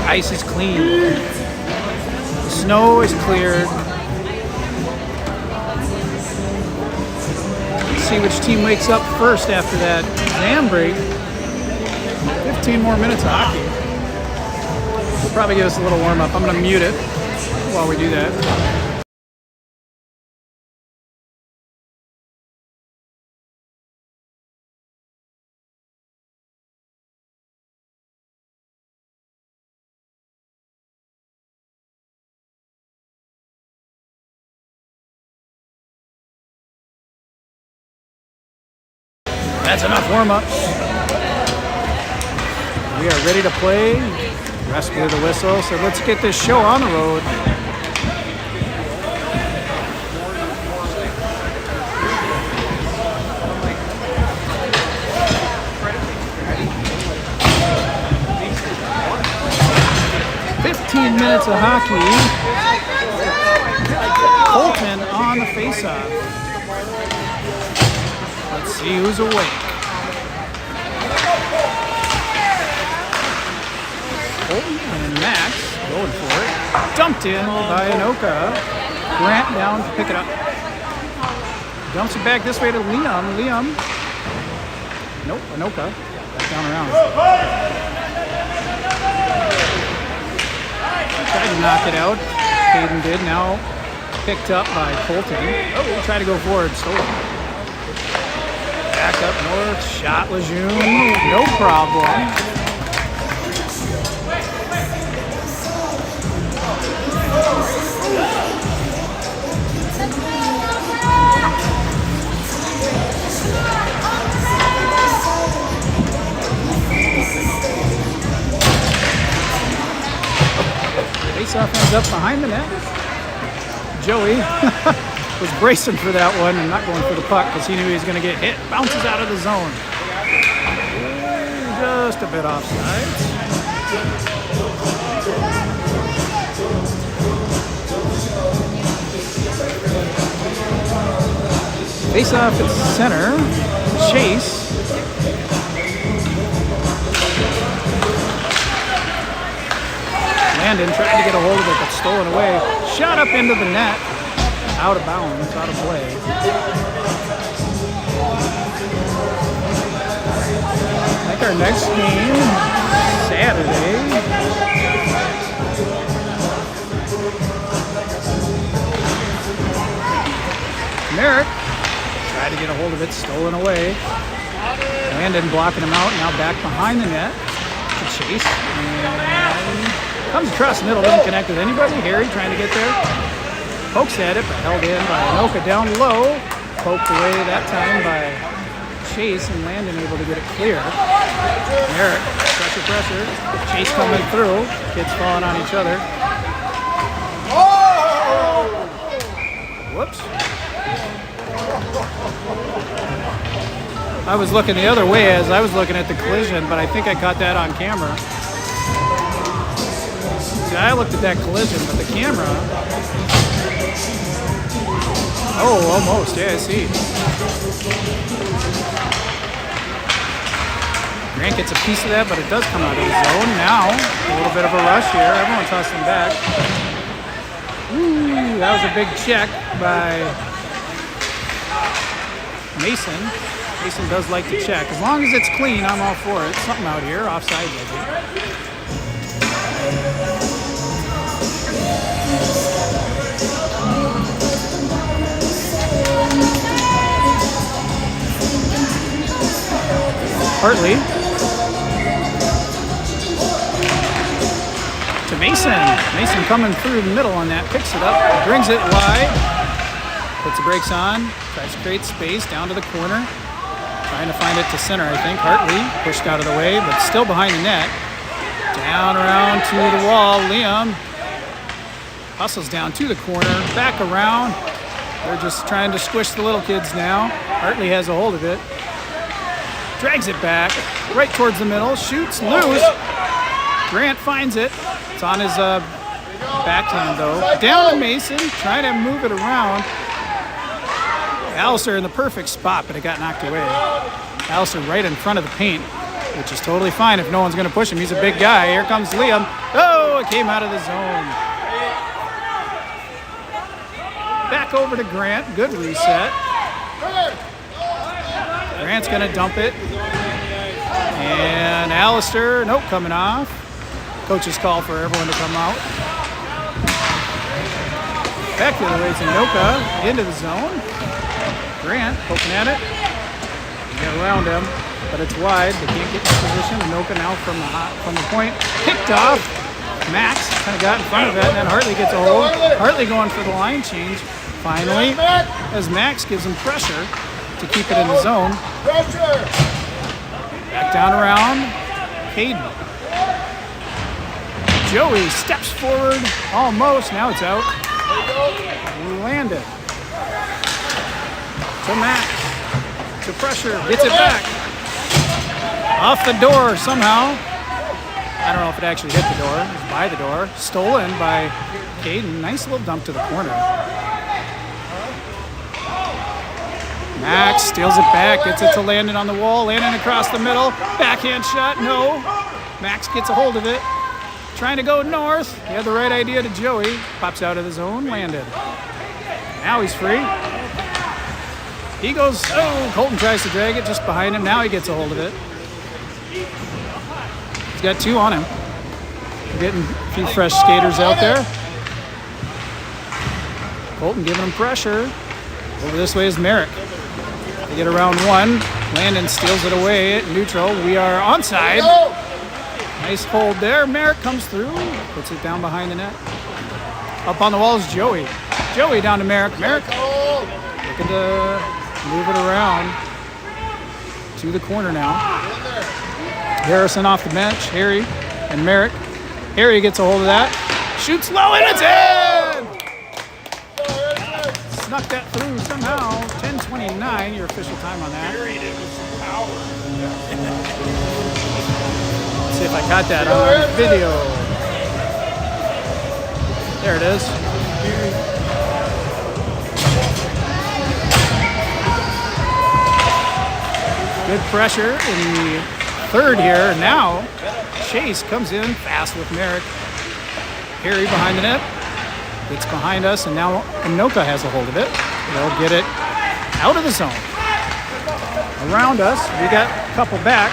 ice is clean. The snow is cleared. Let's see which team wakes up first after that exam break. 15 more minutes of hockey. We'll probably give us a little warm up. I'm going to mute it while we do that. That's enough warm-ups. We are ready to play. Rest blew the whistle, so let's get this show on the road. Minutes of hockey. Colton on the faceoff. Let's see who's awake. Colton and Max going for it. Dumped in by Anoka. Grant down to pick it up. Dumps it back this way to Liam. Liam. Nope, Anoka. Back down around. Tried to knock it out. Hayden did. Now picked up by Colton. Oh, tried to go forward. Stole it. Back up north. Shot Lejeune. No problem. Faceoff ends up behind the net. Joey was bracing for that one and not going for the puck because he knew he was going to get hit. Bounces out of the zone. Just a bit offside. Faceoff at center. Chase. Landon tried to get a hold of it, but stolen away. Shot up into the net. Out of bounds, out of play. I think our next game, Saturday. Merrick tried to get a hold of it, stolen away. Landon blocking him out, now back behind the net to Chase. And comes across the middle, doesn't connect with anybody. Harry trying to get there. Pokes at it, but held in by Anoka down low. Poked away that time by Chase, and Landon able to get it clear. Merrick, pressure. Chase coming through. Kids falling on each other. Whoops. I was looking the other way as I was looking at the collision, but I think I caught that on camera. See, I looked at that collision, but the camera... Oh, almost. Yeah, I see. Grant gets a piece of that, but it does come out of the zone. Now, a little bit of a rush here. Everyone tossing back. Ooh, that was a big check by Mason. Mason does like to check. As long as it's clean, I'm all for it. Something out here, offside maybe. Hartley to Mason. Mason coming through the middle on that, picks it up, brings it wide, puts the brakes on, tries to create space down to the corner, trying to find it to center, I think. Hartley pushed out of the way, but still behind the net. Down around to the wall. Liam hustles down to the corner, back around. They're just trying to squish the little kids now. Hartley has a hold of it. Drags it back, right towards the middle, shoots, loose. Grant finds it. It's on his backhand though. Down to Mason, trying to move it around. Alistair in the perfect spot, but it got knocked away. Alistair right in front of the paint. which is totally fine if no one's going to push him. He's a big guy. Here comes Liam. Oh, it came out of the zone. Back over to Grant. Good reset. Grant's going to dump it. And Alistair, nope, coming off. Coach's call for everyone to come out. Back the other way to Anoka, into the zone. Grant poking at it. Get around him, but it's wide. They can't get in position. Anoka now from the point. Picked off. Max kind of got in front of it, and then Hartley gets a hold. Hartley going for the line change. Finally, as Max gives him pressure to keep it in the zone. Back down around. Caden. Joey steps forward. Almost. Now it's out. Landed. To Max. To pressure. Gets it back. Off the door somehow. I don't know if it actually hit the door. It was by the door. Stolen by Caden. Nice little dump to the corner. Max steals it back. Gets it to Landon on the wall. Landon across the middle. Backhand shot. No. Max gets a hold of it. Trying to go north. He had the right idea to Joey. Pops out of the zone. Landed. Now he's free. He goes, oh, Colton tries to drag it just behind him. Now he gets a hold of it. He's got two on him. We're getting a few fresh skaters out there. Colton giving him pressure. Over this way is Merrick. They get around one. Landon steals it away at neutral. We are onside. Nice hold there. Merrick comes through. Puts it down behind the net. Up on the wall is Joey. Joey down to Merrick. Merrick looking to move it around to the corner now. Harrison off the bench. Harry and Merrick. Harry gets a hold of that. Shoots low and it's in! Snuck that through somehow. 10:29, your official time on that. Let's see if I got that on video. There it is. Good pressure in the third here. Now, Chase comes in fast with Merrick. Harry behind the net. It's behind us, and now Anoka has a hold of it. They'll get it out of the zone. Around us, we got a couple back.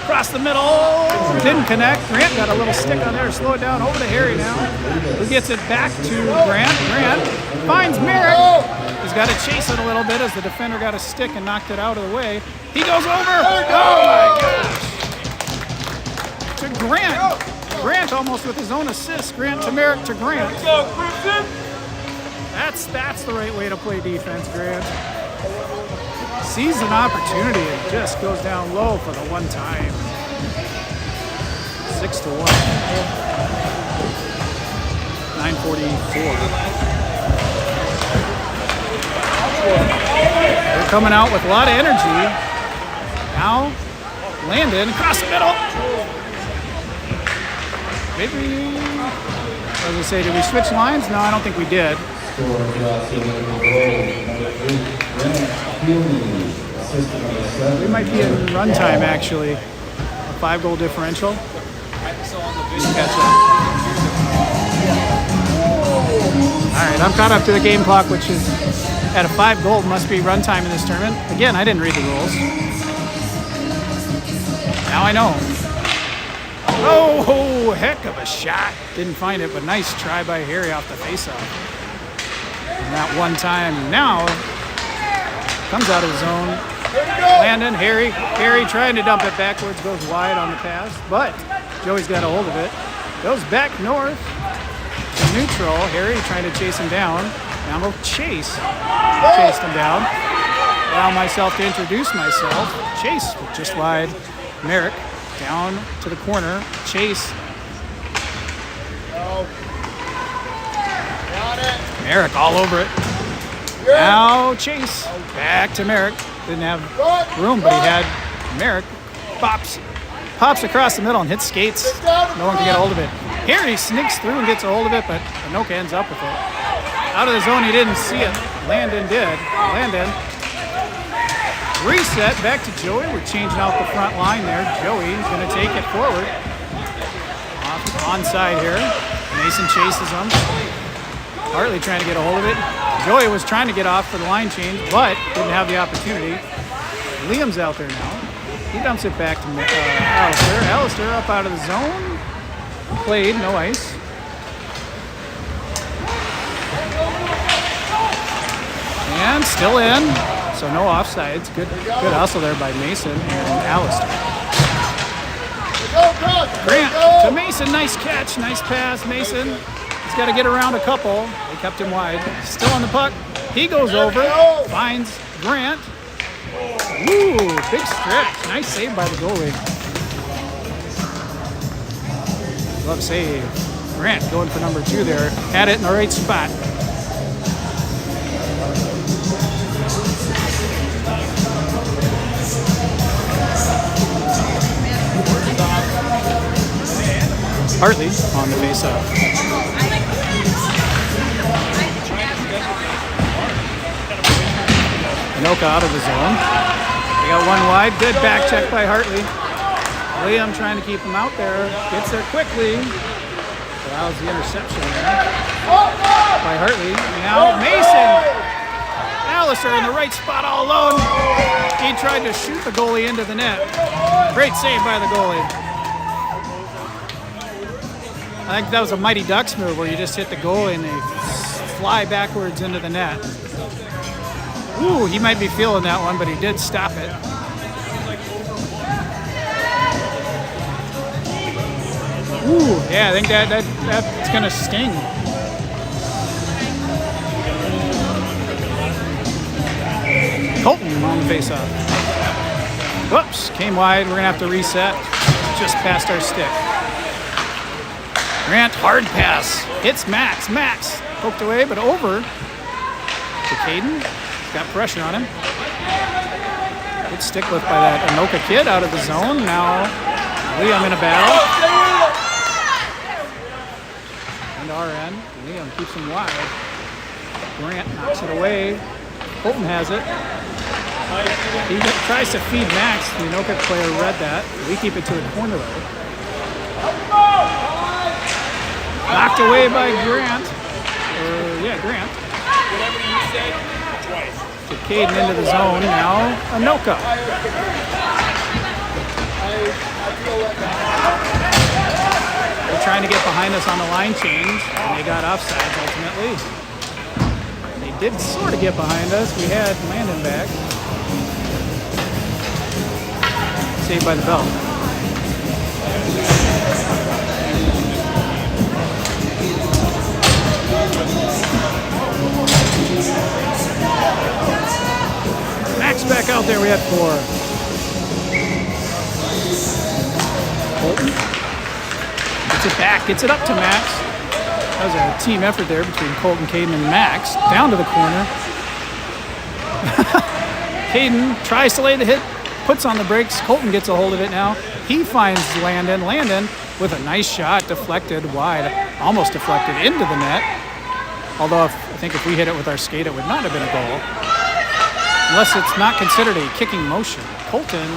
Across the middle, didn't connect. Grant got a little stick on there to slow it down. Over to Harry now, who gets it back to Grant. Grant finds Merrick. He's got to chase it a little bit as the defender got a stick and knocked it out of the way. He goes over. Oh my gosh. To Grant. Grant almost with his own assist. Grant to Merrick to Grant. That's the right way to play defense, Grant. Sees an opportunity and just goes down low for the one time. 6-1. 9:44. They're coming out with a lot of energy. Now, Landon across the middle. Maybe, I was going to say, did we switch lines? No, I don't think we did. We might be in runtime, actually. A 5-goal differential. Catch up. All right, I'm caught up to the game clock, which is at a 5-goal. Must be runtime in this tournament. Again, I didn't read the rules. Now I know. Oh, heck of a shot. Didn't find it, but nice try by Harry off the faceoff. And that one time now comes out of the zone. Landon, Harry trying to dump it backwards, goes wide on the pass, but Joey's got a hold of it. Goes back north to neutral. Harry trying to chase him down. Now we'll chased him down. Allow myself to introduce myself. Chase just wide. Merrick down to the corner. Chase. Merrick all over it. Now Chase. Back to Merrick. Didn't have room, but he had Merrick. Pops across the middle and hits skates. No one can get a hold of it. Harry sneaks through and gets a hold of it, but Anoka ends up with it. Out of the zone, he didn't see it. Landon did. Landon Reset back to Joey. We're changing out the front line there. Joey's going to take it forward. Onside here. Mason chases him. Hartley trying to get a hold of it. Joey was trying to get off for the line change, but didn't have the opportunity. Liam's out there now. He dumps it back to Alistair. Alistair up out of the zone. Played, no ice. And still in, so no offsides. Good hustle there by Mason and Alistair. Grant to Mason, nice catch, nice pass, Mason. He's got to get around a couple. They kept him wide. Still on the puck. He goes over, finds Grant. Ooh, big stretch. Nice save by the goalie. Love save. Grant going for number 2 there. Had it in the right spot. Hartley on the face-off. Anoka out of the zone. They got one wide. Good back check by Hartley. Liam trying to keep him out there. Gets there quickly. Allows the interception there by Hartley. Now Mason. Alistair in the right spot all alone. He tried to shoot the goalie into the net. Great save by the goalie. I think that was a Mighty Ducks move where you just hit the goalie and they fly backwards into the net. Ooh, he might be feeling that one, but he did stop it. Ooh, yeah, I think that's gonna sting. Colton on the face-off. Whoops, came wide. We're gonna have to reset. Just past our stick. Grant, hard pass. Hits Max. Max poked away, but over to Caden. Got pressure on him. Good stick lift by that Anoka kid out of the zone. Now Liam in a battle. And our end. Liam keeps him wide. Grant knocks it away. Colton has it. He tries to feed Max. The Anoka player read that. We keep it to the corner though. Knocked away by Grant. Grant. Whatever you said, twice. To Caden into the zone now. Anoka. They're trying to get behind us on the line change, and they got offsides ultimately. They did sort of get behind us. We had Landon back. Saved by the belt. Max back out there. We had 4. Colton gets it back. Gets it up to Max. That was a team effort there between Colton, Caden, and Max. Down to the corner. Caden tries to lay the hit. Puts on the brakes. Colton gets a hold of it now. He finds Landon. Landon with a nice shot. Deflected wide. Almost deflected into the net. Although I think if we hit it with our skate, it would not have been a goal. Unless it's not considered a kicking motion. Colton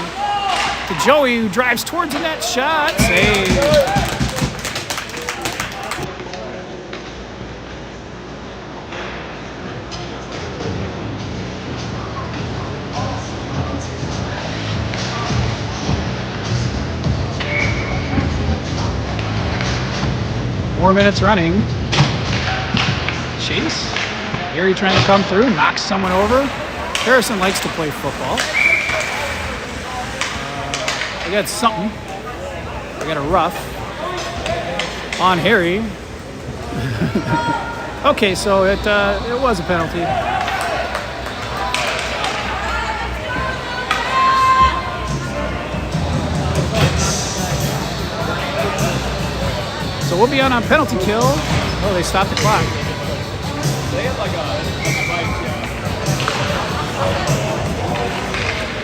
to Joey, who drives towards the net. Shot. Save. Four minutes running. Chase. Gary trying to come through, knocks someone over. Harrison likes to play football. They got something. They got a rough on Harry. Okay, so it was a penalty. So we'll be on penalty kill. Oh, they stopped the clock. They had like a bike,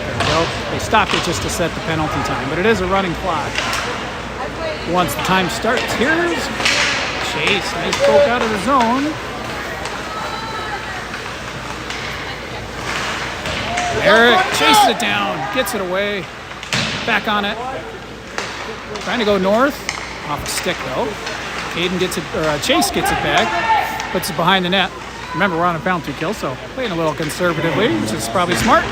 There we go. They stopped it just to set the penalty time, but it is a running clock. Once the time starts, here's Chase. Nice poke out of the zone. Eric chases it down, gets it away. Back on it. Trying to go north. Off a stick though. Caden gets it, or Chase gets it back. Puts it behind the net. Remember, we're on a penalty kill, so playing a little conservatively, which is probably smart.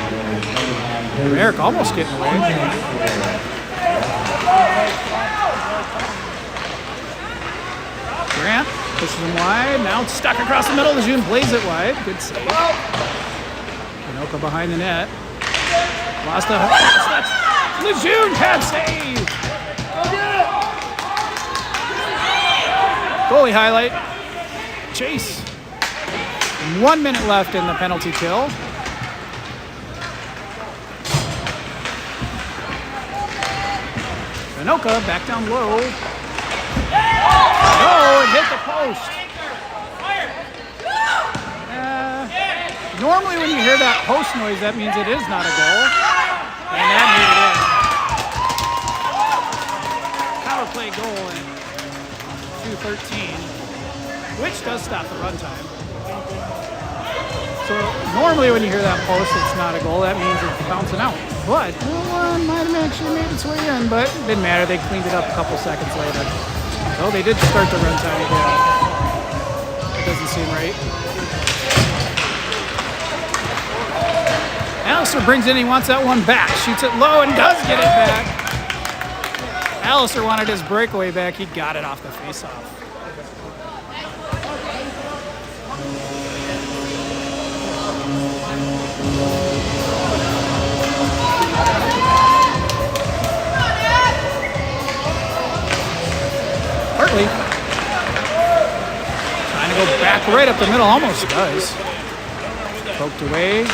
Eric almost getting away. Grant pushes him wide. Now it's stuck across the middle. Lejeune plays it wide. Good save. Anoka behind the net. Lost the touch. Lejeune can't save. Goalie highlight. Chase. 1 minute left in the penalty kill. Anoka back down low. No, it hit the post. Normally when you hear that post noise, that means it is not a goal. And that made it in. Power play goal in 2:13, which does stop the runtime. So normally when you hear that post, it's not a goal. That means it's bouncing out. But one might have actually made its way in, but it didn't matter. They cleaned it up a couple seconds later. So they did start the runtime again. It doesn't seem right. Alistair brings in, he wants that one back. Shoots it low and does get it back. Alistair wanted his breakaway back. He got it off the faceoff. Hartley trying to go back right up the middle, almost does. Poked away.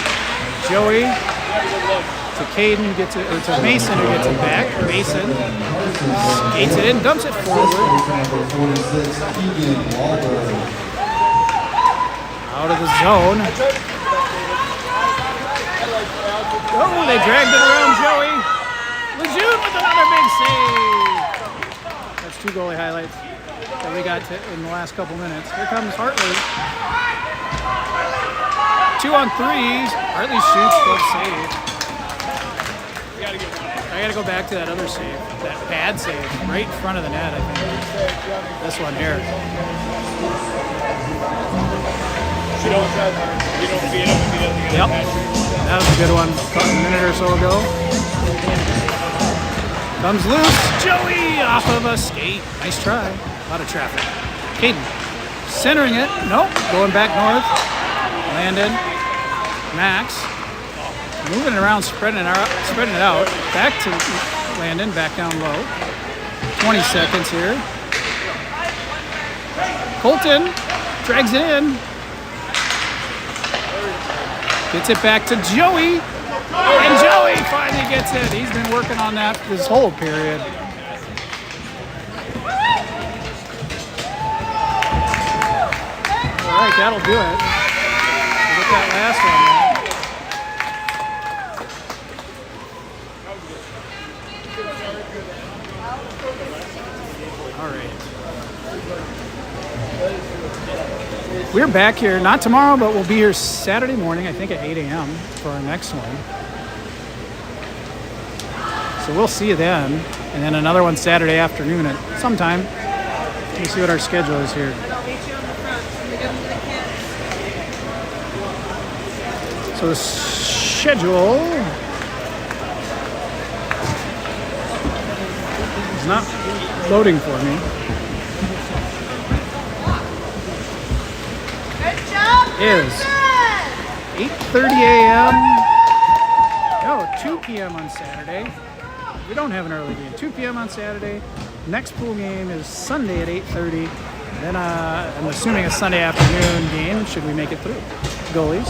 Joey to Caden, gets it, or to Mason, who gets it back. Mason skates it in, dumps it forward. Out of the zone. Oh, they dragged it around Joey. Lejeune with another big save. That's 2 goalie highlights that we got in the last couple minutes. Here comes Hartley. 2 on 3s. Hartley shoots, but save. I gotta go back to that other save, that bad save, right in front of the net, I think. This one here. Yep, that was a good one. A minute or so ago. Comes loose. Joey off of a skate. Nice try. A lot of traffic. Caden centering it. Nope. Going back north. Landon. Max. Moving it around, spreading it out. Back to Landon. Back down low. 20 seconds here. Colton drags it in. Gets it back to Joey. And Joey finally gets it. He's been working on that this whole period. All right, that'll do it. Look at that last one. All right. We're back here, not tomorrow, but we'll be here Saturday morning, I think at 8 a.m. for our next one. So we'll see you then. And then another one Saturday afternoon at sometime. Let me see what our schedule is here. So the schedule is not loading for me. Is 8:30 a.m. No, 2 p.m. on Saturday. We don't have an early game. 2 p.m. on Saturday. Next pool game is Sunday at 8:30. Then I'm assuming a Sunday afternoon game. Should we make it through? Goalies.